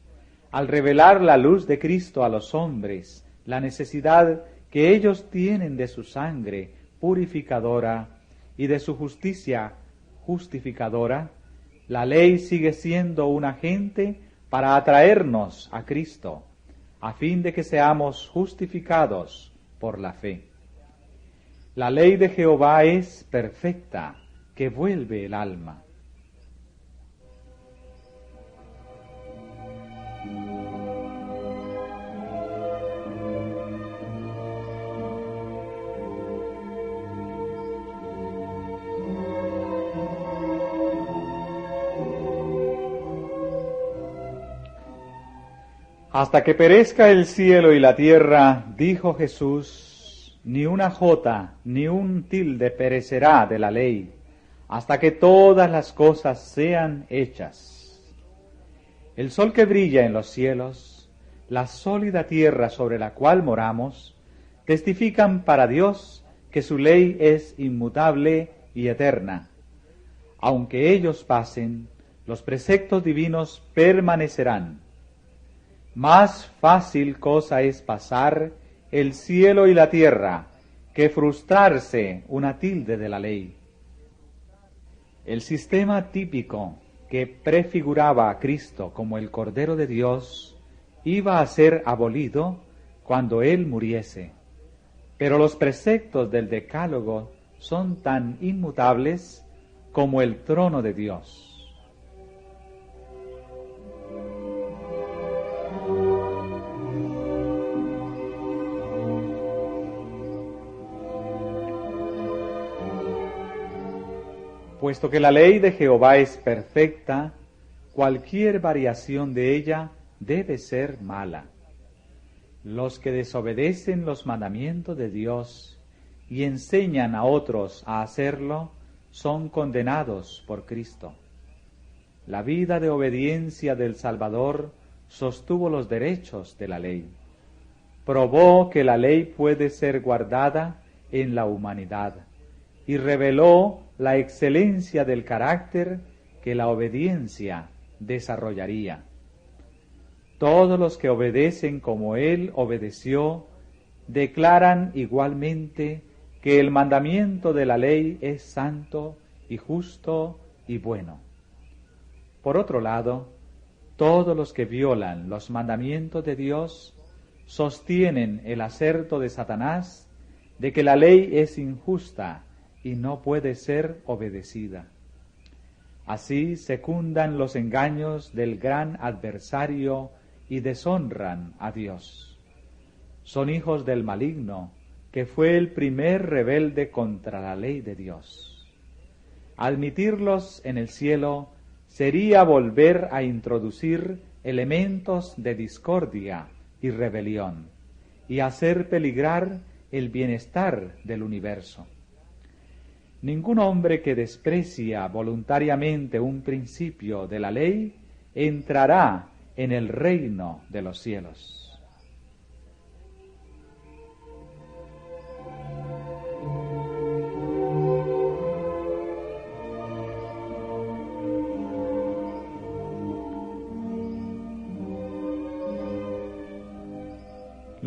al revelar la luz de Cristo a los hombres, la necesidad que ellos tienen de su sangre purificadora y de su justicia justificadora, la ley sigue siendo un agente para atraernos a Cristo, a fin de que seamos justificados por la fe. La ley de Jehová es perfecta, que vuelve el alma. Hasta que perezca el cielo y la tierra, dijo Jesús, ni una jota ni un tilde perecerá de la ley, hasta que todas las cosas sean hechas. El sol que brilla en los cielos, la sólida tierra sobre la cual moramos, testifican para Dios que su ley es inmutable y eterna. Aunque ellos pasen, los preceptos divinos permanecerán. Más fácil cosa es pasar el cielo y la tierra que frustrarse una tilde de la ley. El sistema típico que prefiguraba a Cristo como el Cordero de Dios iba a ser abolido cuando Él muriese, pero los preceptos del Decálogo son tan inmutables como el trono de Dios. Puesto que la ley de Jehová es perfecta, cualquier variación de ella debe ser mala. Los que desobedecen los mandamientos de Dios y enseñan a otros a hacerlo son condenados por Cristo. La vida de obediencia del Salvador sostuvo los derechos de la ley. Probó que la ley puede ser guardada en la humanidad y reveló la excelencia del carácter que la obediencia desarrollaría. Todos los que obedecen como Él obedeció, declaran igualmente que el mandamiento de la ley es santo y justo y bueno. Por otro lado, todos los que violan los mandamientos de Dios sostienen el aserto de Satanás de que la ley es injusta y no puede ser obedecida. Así secundan los engaños del gran adversario y deshonran a Dios. Son hijos del maligno, que fue el primer rebelde contra la ley de Dios. Admitirlos en el cielo sería volver a introducir elementos de discordia y rebelión, y hacer peligrar el bienestar del universo. Ningún hombre que desprecia voluntariamente un principio de la ley entrará en el reino de los cielos.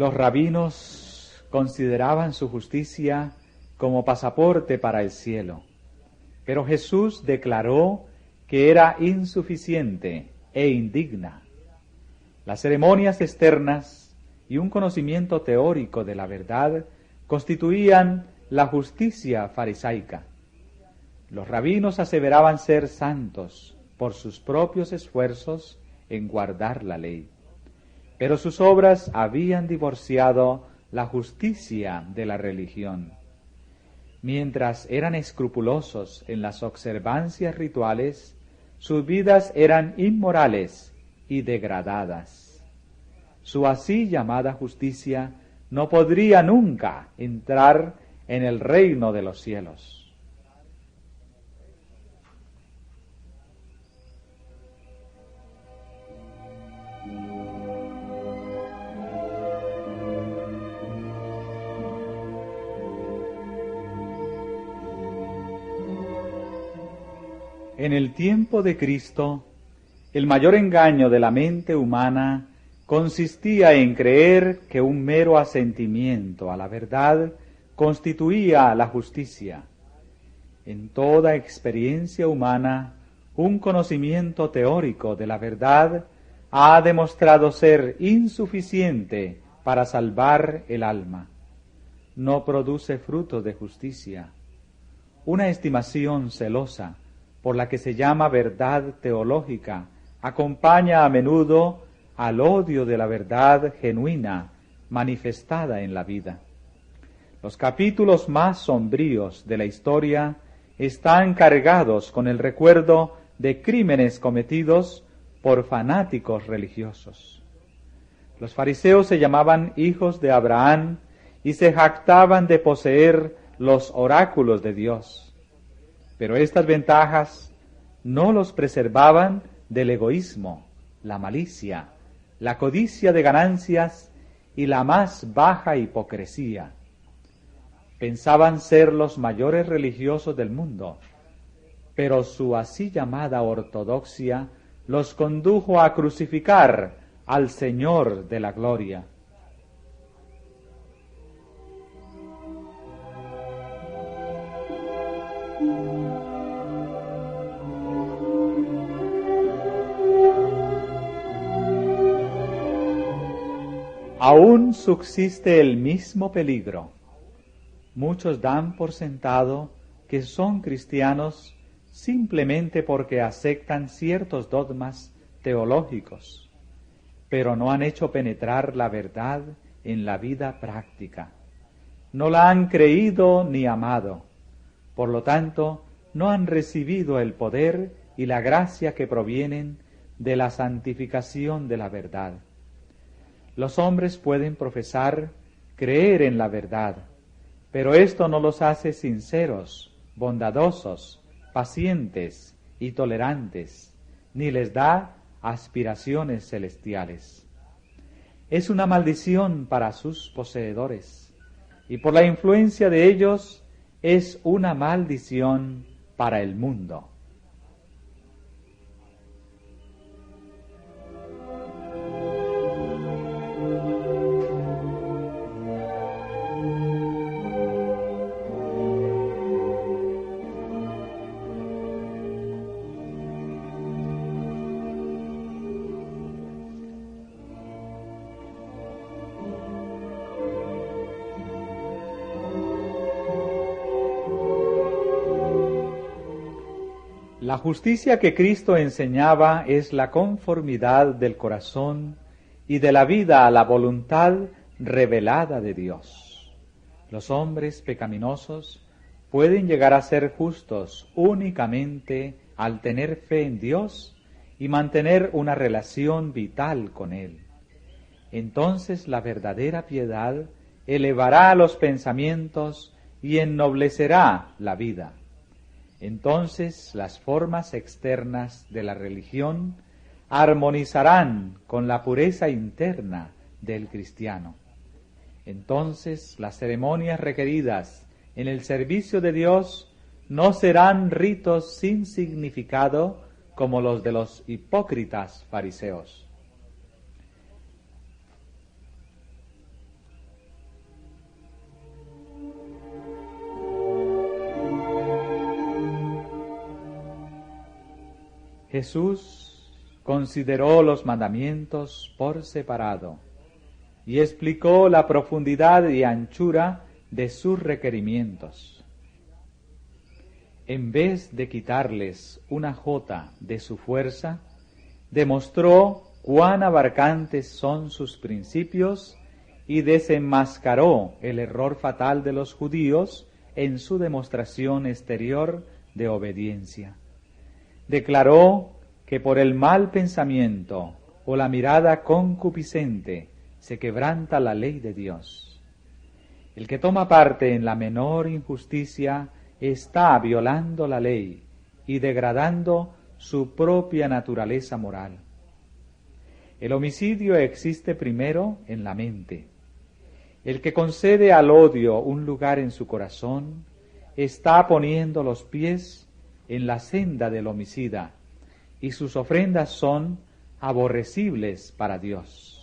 Los rabinos consideraban su justicia como pasaporte para el cielo, pero Jesús declaró que era insuficiente e indigna. Las ceremonias externas y un conocimiento teórico de la verdad constituían la justicia farisaica. Los rabinos aseveraban ser santos por sus propios esfuerzos en guardar la ley, pero sus obras habían divorciado la justicia de la religión. Mientras eran escrupulosos en las observancias rituales, sus vidas eran inmorales y degradadas. Su así llamada justicia no podría nunca entrar en el reino de los cielos. En el tiempo de Cristo, el mayor engaño de la mente humana consistía en creer que un mero asentimiento a la verdad constituía la justicia. En toda experiencia humana, un conocimiento teórico de la verdad ha demostrado ser insuficiente para salvar el alma. No produce fruto de justicia. Una estimación celosa, por la que se llama verdad teológica, acompaña a menudo al odio de la verdad genuina manifestada en la vida. Los capítulos más sombríos de la historia están cargados con el recuerdo de crímenes cometidos por fanáticos religiosos. Los fariseos se llamaban hijos de Abraham y se jactaban de poseer los oráculos de Dios. Pero estas ventajas no los preservaban del egoísmo, la malicia, la codicia de ganancias y la más baja hipocresía. Pensaban ser los mayores religiosos del mundo, pero su así llamada ortodoxia los condujo a crucificar al Señor de la gloria. Aún subsiste el mismo peligro. Muchos dan por sentado que son cristianos simplemente porque aceptan ciertos dogmas teológicos, pero no han hecho penetrar la verdad en la vida práctica. No la han creído ni amado. Por lo tanto, no han recibido el poder y la gracia que provienen de la santificación de la verdad. Los hombres pueden profesar creer en la verdad, pero esto no los hace sinceros, bondadosos, pacientes y tolerantes, ni les da aspiraciones celestiales. Es una maldición para sus poseedores, y por la influencia de ellos es una maldición para el mundo. La justicia que Cristo enseñaba es la conformidad del corazón y de la vida a la voluntad revelada de Dios. Los hombres pecaminosos pueden llegar a ser justos únicamente al tener fe en Dios y mantener una relación vital con Él. Entonces la verdadera piedad elevará los pensamientos y ennoblecerá la vida. Entonces las formas externas de la religión armonizarán con la pureza interna del cristiano. Entonces las ceremonias requeridas en el servicio de Dios no serán ritos sin significado como los de los hipócritas fariseos. Jesús consideró los mandamientos por separado y explicó la profundidad y anchura de sus requerimientos. En vez de quitarles una jota de su fuerza, demostró cuán abarcantes son sus principios y desenmascaró el error fatal de los judíos en su demostración exterior de obediencia. Declaró que por el mal pensamiento o la mirada concupiscente se quebranta la ley de Dios. El que toma parte en la menor injusticia está violando la ley y degradando su propia naturaleza moral. El homicidio existe primero en la mente. El que concede al odio un lugar en su corazón está poniendo los pies en la senda del homicida, y sus ofrendas son aborrecibles para Dios.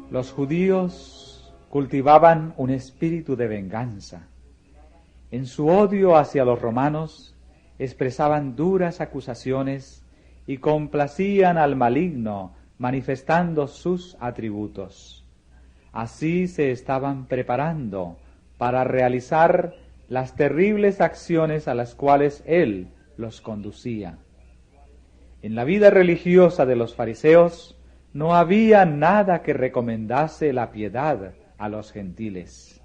Los judíos cultivaban un espíritu de venganza. En su odio hacia los romanos expresaban duras acusaciones y complacían al maligno manifestando sus atributos. Así se estaban preparando para realizar las terribles acciones a las cuales él los conducía. En la vida religiosa de los fariseos no había nada que recomendase la piedad a los gentiles.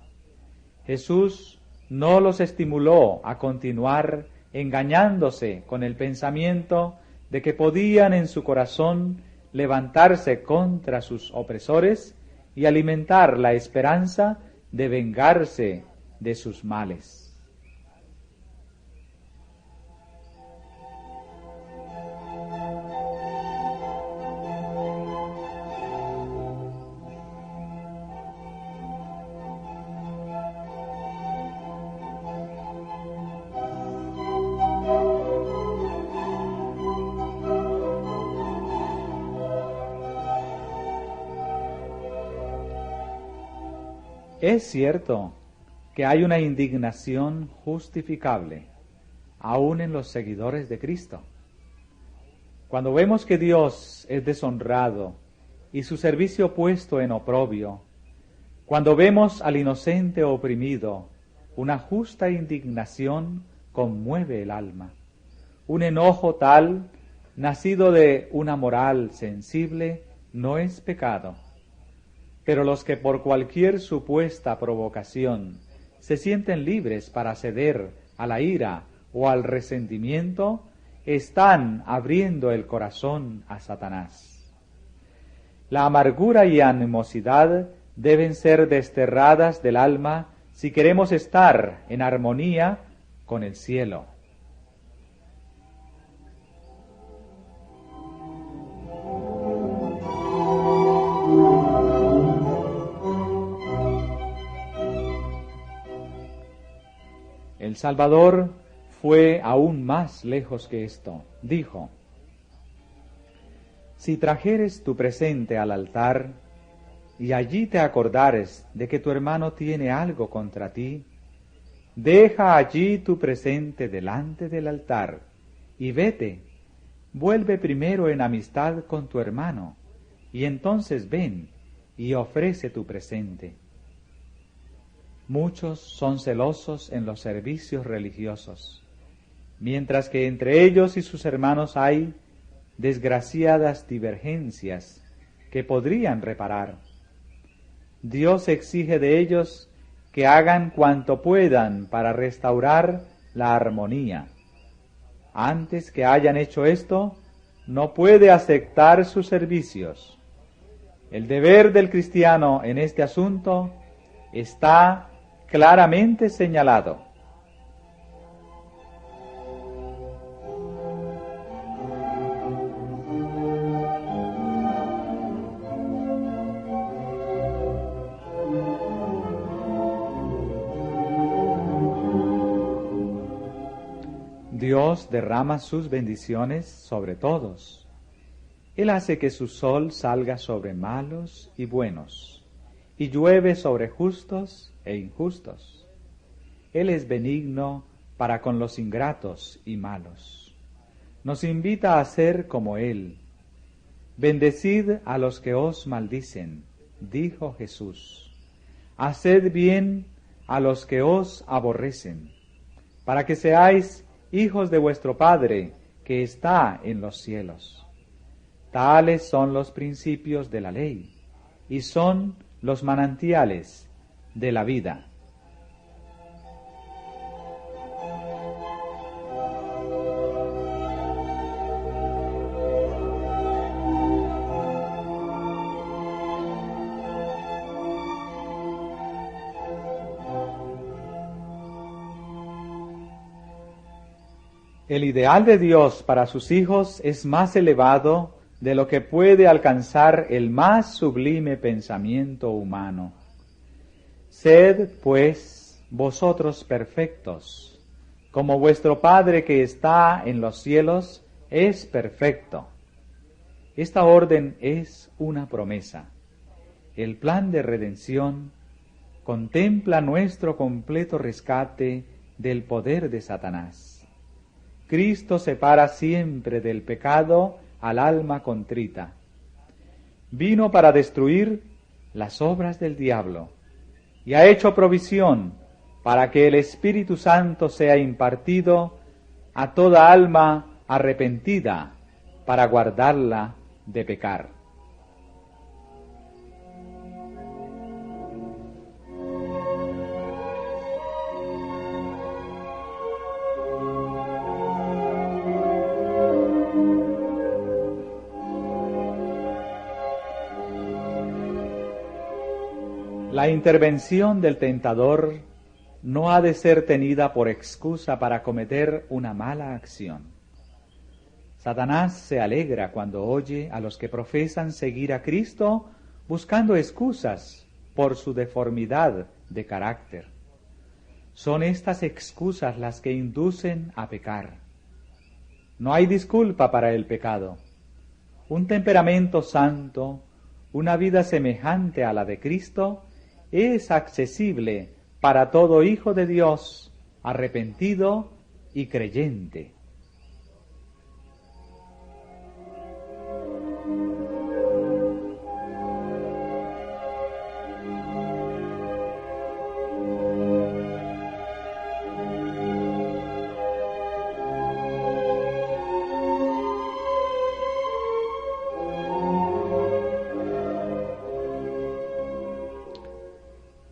Jesús no los estimuló a continuar engañándose con el pensamiento de que podían en su corazón levantarse contra sus opresores y alimentar la esperanza de vengarse de sus males. Es cierto que hay una indignación justificable, aún en los seguidores de Cristo. Cuando vemos que Dios es deshonrado y su servicio puesto en oprobio, cuando vemos al inocente oprimido, una justa indignación conmueve el alma. Un enojo tal, nacido de una moral sensible, no es pecado. Pero los que por cualquier supuesta provocación se sienten libres para ceder a la ira o al resentimiento, están abriendo el corazón a Satanás. La amargura y animosidad deben ser desterradas del alma si queremos estar en armonía con el cielo. El Salvador fue aún más lejos que esto. Dijo: si trajeres tu presente al altar, y allí te acordares de que tu hermano tiene algo contra ti, deja allí tu presente delante del altar, y vete, vuelve primero en amistad con tu hermano, y entonces ven y ofrece tu presente. Muchos son celosos en los servicios religiosos, mientras que entre ellos y sus hermanos hay desgraciadas divergencias que podrían reparar. Dios exige de ellos que hagan cuanto puedan para restaurar la armonía. Antes que hayan hecho esto, no puede aceptar sus servicios. El deber del cristiano en este asunto está claramente señalado. Dios derrama sus bendiciones sobre todos. Él hace que su sol salga sobre malos y buenos, y llueve sobre justos e injustos. Él es benigno para con los ingratos y malos. Nos invita a ser como Él. Bendecid a los que os maldicen, dijo Jesús. Haced bien a los que os aborrecen, para que seáis hijos de vuestro Padre que está en los cielos. Tales son los principios de la ley, y son los manantiales de la vida. El ideal de Dios para sus hijos es más elevado de lo que puede alcanzar el más sublime pensamiento humano. Sed, pues, vosotros perfectos, como vuestro Padre que está en los cielos es perfecto. Esta orden es una promesa. El plan de redención contempla nuestro completo rescate del poder de Satanás. Cristo separa siempre del pecado al alma contrita. Vino para destruir las obras del diablo y ha hecho provisión para que el Espíritu Santo sea impartido a toda alma arrepentida para guardarla de pecar. La intervención del tentador no ha de ser tenida por excusa para cometer una mala acción. Satanás se alegra cuando oye a los que profesan seguir a Cristo buscando excusas por su deformidad de carácter. Son estas excusas las que inducen a pecar. No hay disculpa para el pecado. Un temperamento santo, una vida semejante a la de Cristo, es accesible para todo hijo de Dios, arrepentido y creyente.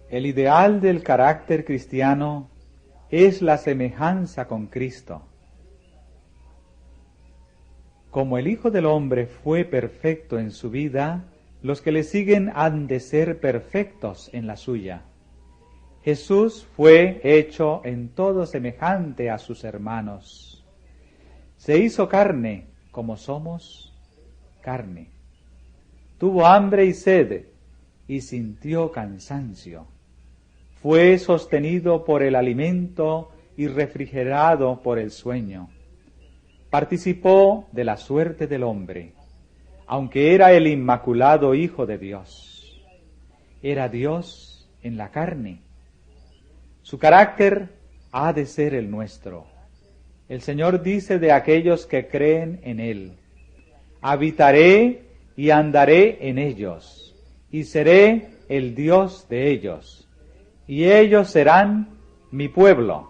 El ideal del carácter cristiano es la semejanza con Cristo. Como el Hijo del Hombre fue perfecto en su vida, los que le siguen han de ser perfectos en la suya. Jesús fue hecho en todo semejante a sus hermanos. Se hizo carne como somos carne. Tuvo hambre y sed y sintió cansancio. Fue sostenido por el alimento y refrigerado por el sueño. Participó de la suerte del hombre, aunque era el inmaculado Hijo de Dios. Era Dios en la carne. Su carácter ha de ser el nuestro. El Señor dice de aquellos que creen en Él: habitaré y andaré en ellos, y seré el Dios de ellos, y ellos serán mi pueblo.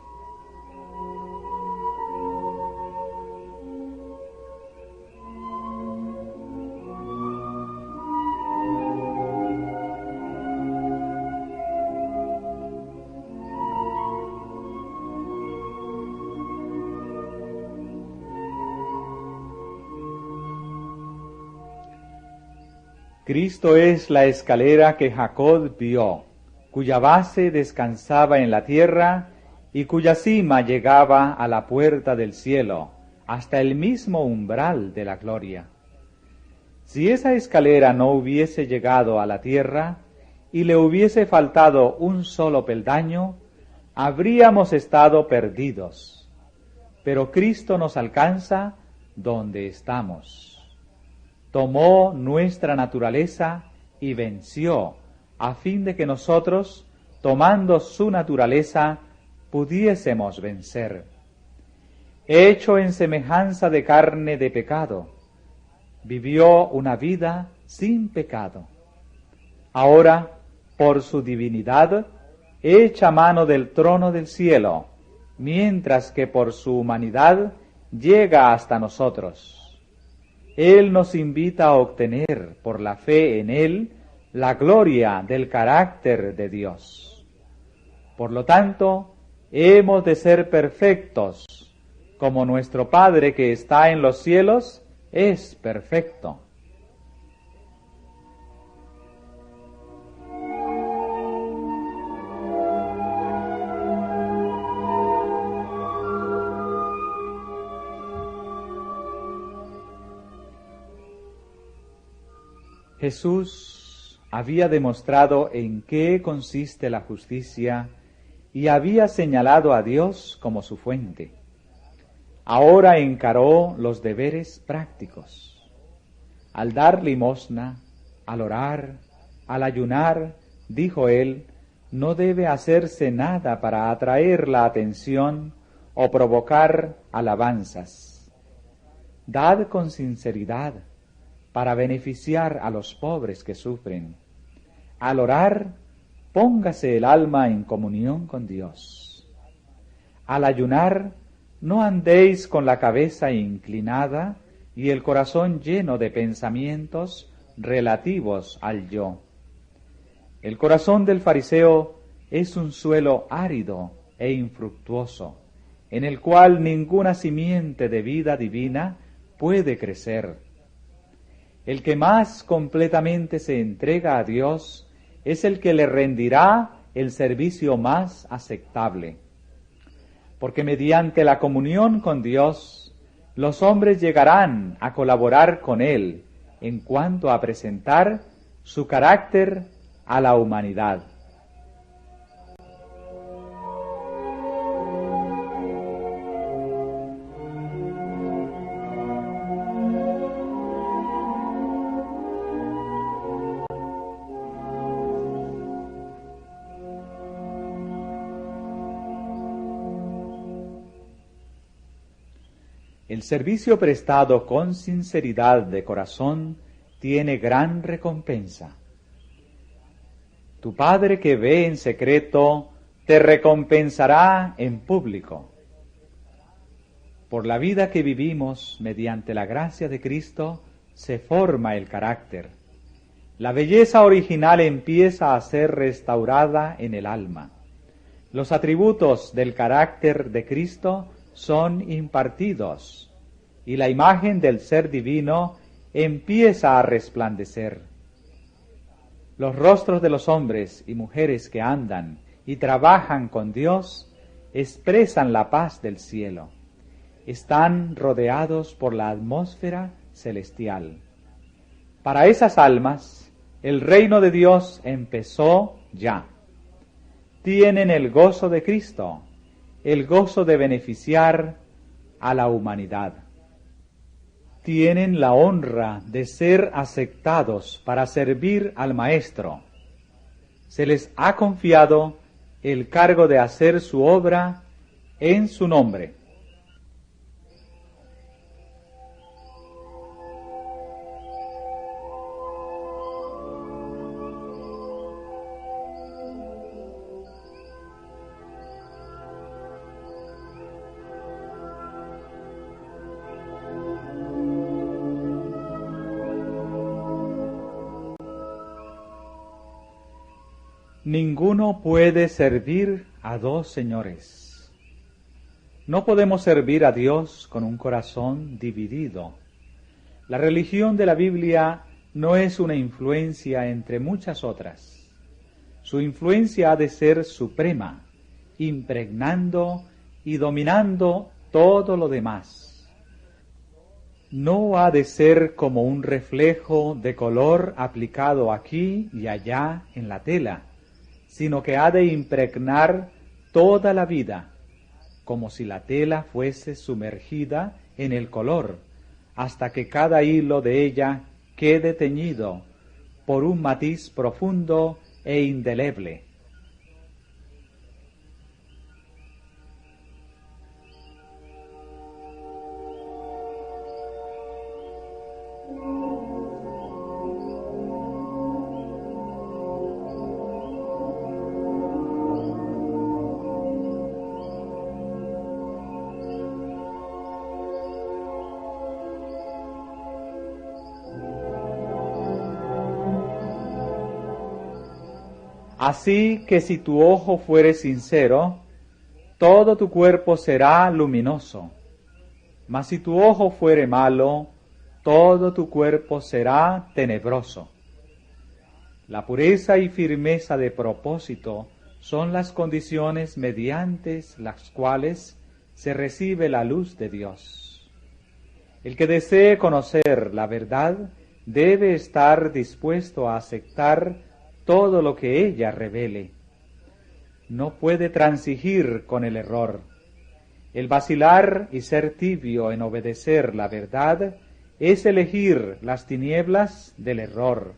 Cristo es la escalera que Jacob vio, cuya base descansaba en la tierra y cuya cima llegaba a la puerta del cielo, hasta el mismo umbral de la gloria. Si esa escalera no hubiese llegado a la tierra y le hubiese faltado un solo peldaño, habríamos estado perdidos. pero Cristo nos alcanza donde estamos. Tomó nuestra naturaleza y venció, a fin de que nosotros, tomando su naturaleza, pudiésemos vencer. Hecho en semejanza de carne de pecado, vivió una vida sin pecado. Ahora, por su divinidad, echa mano del trono del cielo, mientras que por su humanidad llega hasta nosotros. Él nos invita a obtener, por la fe en Él, la gloria del carácter de Dios. Por lo tanto, hemos de ser perfectos, como nuestro Padre que está en los cielos es perfecto. Jesús había demostrado en qué consiste la justicia y había señalado a Dios como su fuente. Ahora encaró los deberes prácticos. Al dar limosna, al orar, al ayunar, dijo él, no debe hacerse nada para atraer la atención o provocar alabanzas. Dad con sinceridad para beneficiar a los pobres que sufren. Al orar, póngase el alma en comunión con Dios. Al ayunar, no andéis con la cabeza inclinada y el corazón lleno de pensamientos relativos al yo. El corazón del fariseo es un suelo árido e infructuoso, en el cual ninguna simiente de vida divina puede crecer. El que más completamente se entrega a Dios es el que le rendirá el servicio más aceptable. Porque mediante la comunión con Dios, los hombres llegarán a colaborar con Él en cuanto a presentar su carácter a la humanidad. El servicio prestado con sinceridad de corazón tiene gran recompensa. Tu Padre que ve en secreto te recompensará en público. Por la vida que vivimos mediante la gracia de Cristo se forma el carácter. La belleza original empieza a ser restaurada en el alma. Los atributos del carácter de Cristo son impartidos y la imagen del ser divino empieza a resplandecer. Los rostros de los hombres y mujeres que andan y trabajan con Dios expresan la paz del cielo. Están rodeados por la atmósfera celestial. Para esas almas, el reino de Dios empezó ya. Tienen el gozo de Cristo, el gozo de beneficiar a la humanidad. Tienen la honra de ser aceptados para servir al Maestro. Se les ha confiado el cargo de hacer su obra en su nombre. Ninguno puede servir a dos señores. No podemos servir a Dios con un corazón dividido. La religión de la Biblia no es una influencia entre muchas otras. Su influencia ha de ser suprema, impregnando y dominando todo lo demás. No ha de ser como un reflejo de color aplicado aquí y allá en la tela, sino que ha de impregnar toda la vida, como si la tela fuese sumergida en el color, hasta que cada hilo de ella quede teñido por un matiz profundo e indeleble. Así que si tu ojo fuere sincero, todo tu cuerpo será luminoso. Mas si tu ojo fuere malo, todo tu cuerpo será tenebroso. La pureza y firmeza de propósito son las condiciones mediante las cuales se recibe la luz de Dios. El que desee conocer la verdad debe estar dispuesto a aceptar todo lo que ella revele. No puede transigir con el error. El vacilar y ser tibio en obedecer la verdad es elegir las tinieblas del error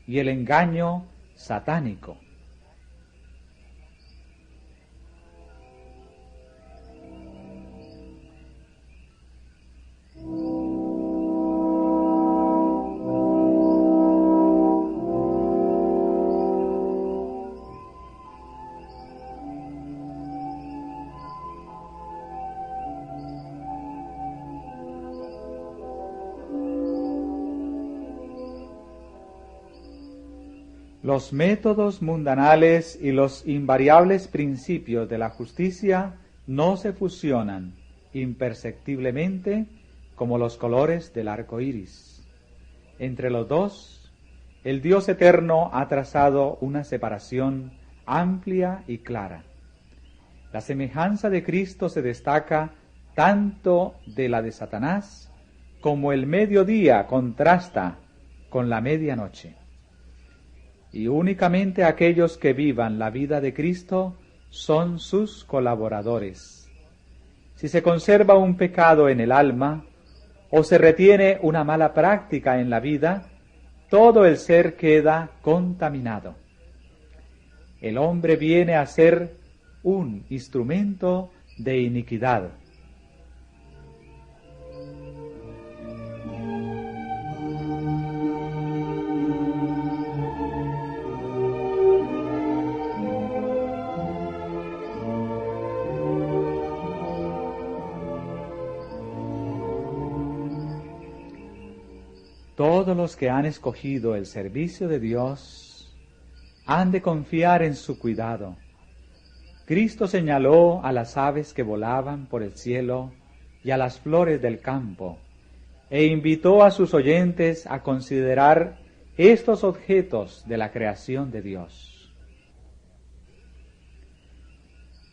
y el engaño satánico. Los métodos mundanales y los invariables principios de la justicia no se fusionan imperceptiblemente como los colores del arco iris. Entre los dos, el Dios eterno ha trazado una separación amplia y clara. La semejanza de Cristo se destaca tanto de la de Satanás como el mediodía contrasta con la medianoche. Y únicamente aquellos que vivan la vida de Cristo son sus colaboradores. Si se conserva un pecado en el alma o se retiene una mala práctica en la vida, todo el ser queda contaminado. El hombre viene a ser un instrumento de iniquidad. Todos los que han escogido el servicio de Dios han de confiar en su cuidado. Cristo señaló a las aves que volaban por el cielo y a las flores del campo, e invitó a sus oyentes a considerar estos objetos de la creación de Dios.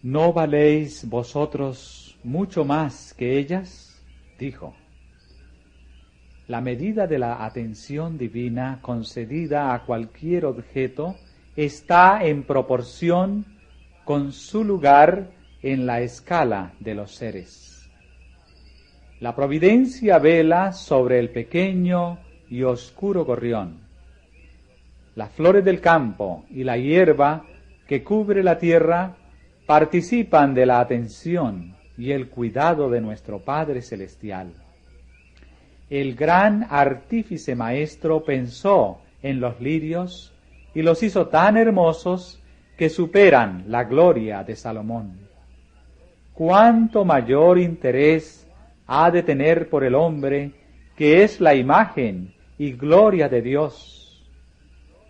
¿No valéis vosotros mucho más que ellas? Dijo. La medida de la atención divina concedida a cualquier objeto está en proporción con su lugar en la escala de los seres. La providencia vela sobre el pequeño y oscuro gorrión. Las flores del campo y la hierba que cubre la tierra participan de la atención y el cuidado de nuestro Padre Celestial. El gran artífice maestro pensó en los lirios y los hizo tan hermosos que superan la gloria de Salomón. ¿Cuánto mayor interés ha de tener por el hombre, que es la imagen y gloria de Dios?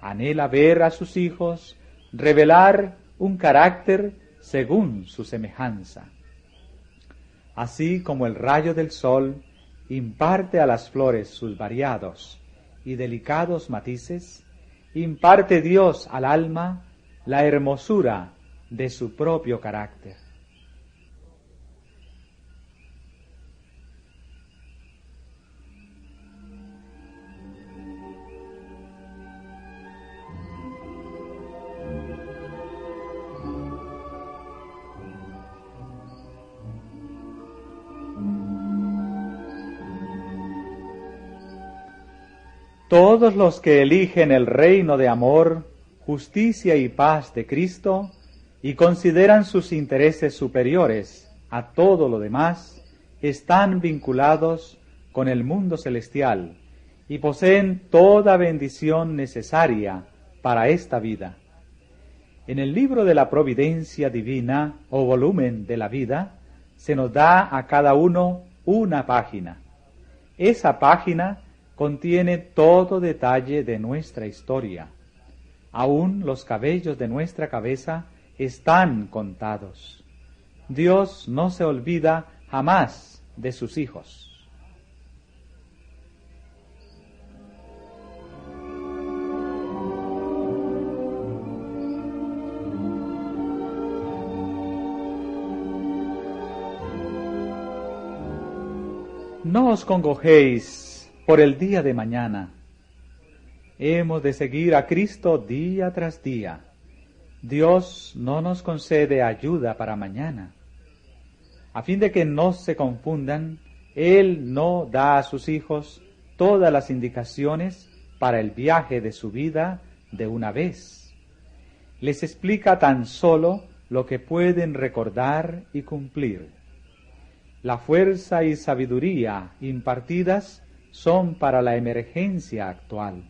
Anhela ver a sus hijos revelar un carácter según su semejanza. Así como el rayo del sol imparte a las flores sus variados y delicados matices, imparte Dios al alma la hermosura de su propio carácter. Todos los que eligen el reino de amor, justicia y paz de Cristo y consideran sus intereses superiores a todo lo demás, están vinculados con el mundo celestial y poseen toda bendición necesaria para esta vida. En el libro de la providencia divina o volumen de la vida, se nos da a cada uno una página. Esa página contiene todo detalle de nuestra historia. Aún los cabellos de nuestra cabeza están contados. Dios no se olvida jamás de sus hijos. No os congojéis por el día de mañana. Hemos de seguir a Cristo día tras día. Dios no nos concede ayuda para mañana. A fin de que no se confundan, Él no da a sus hijos todas las indicaciones para el viaje de su vida de una vez. Les explica tan solo lo que pueden recordar y cumplir. La fuerza y sabiduría impartidas son para la emergencia actual.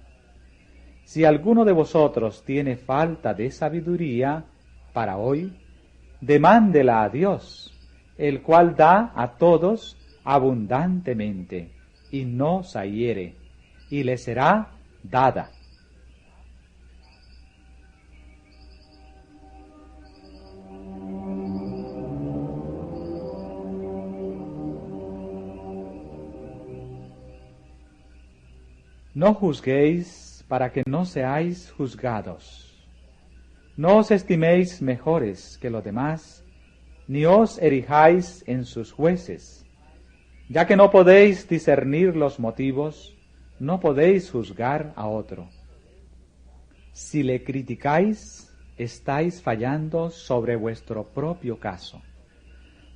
Si alguno de vosotros tiene falta de sabiduría para hoy, demándela a Dios, el cual da a todos abundantemente, y no zahiere, y le será dada. No juzguéis para que no seáis juzgados. No os estiméis mejores que los demás, ni os erijáis en sus jueces. Ya que no podéis discernir los motivos, no podéis juzgar a otro. Si le criticáis, estáis fallando sobre vuestro propio caso,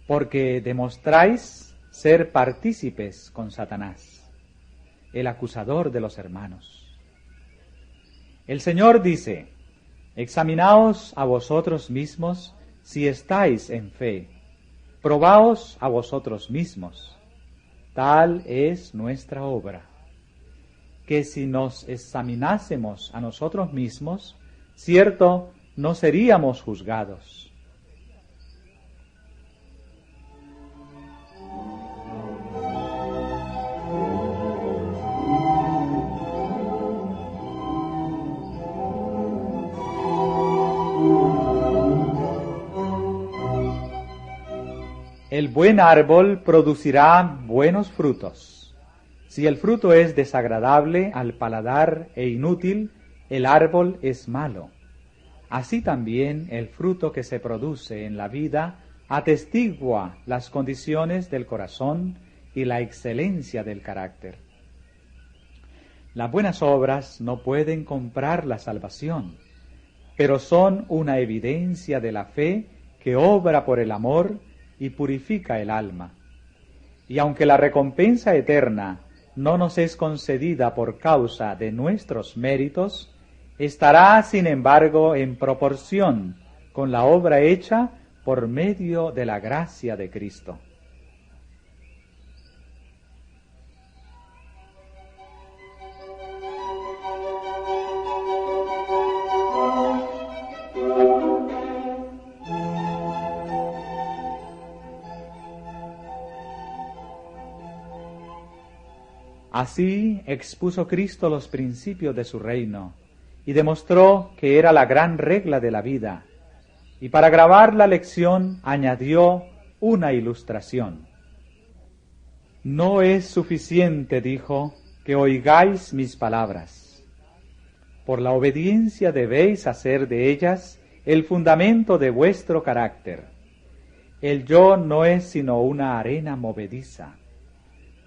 porque demostráis ser partícipes con Satanás, el acusador de los hermanos. El Señor dice: examinaos a vosotros mismos si estáis en fe, probaos a vosotros mismos. Tal es nuestra obra, que si nos examinásemos a nosotros mismos, cierto, no seríamos juzgados. El buen árbol producirá buenos frutos. Si el fruto es desagradable al paladar e inútil, el árbol es malo. Así también el fruto que se produce en la vida atestigua las condiciones del corazón y la excelencia del carácter. Las buenas obras no pueden comprar la salvación, pero son una evidencia de la fe que obra por el amor y purifica el alma. Y aunque la recompensa eterna no nos es concedida por causa de nuestros méritos, estará sin embargo en proporción con la obra hecha por medio de la gracia de Cristo. Así expuso Cristo los principios de su reino y demostró que era la gran regla de la vida, y para grabar la lección añadió una ilustración. No es suficiente, dijo, que oigáis mis palabras. Por la obediencia debéis hacer de ellas el fundamento de vuestro carácter. El yo no es sino una arena movediza.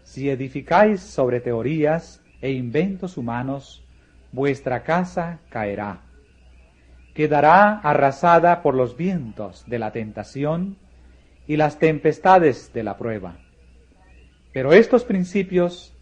Si edificáis sobre teorías e inventos humanos, vuestra casa caerá. Quedará arrasada por los vientos de la tentación y las tempestades de la prueba. Pero estos principios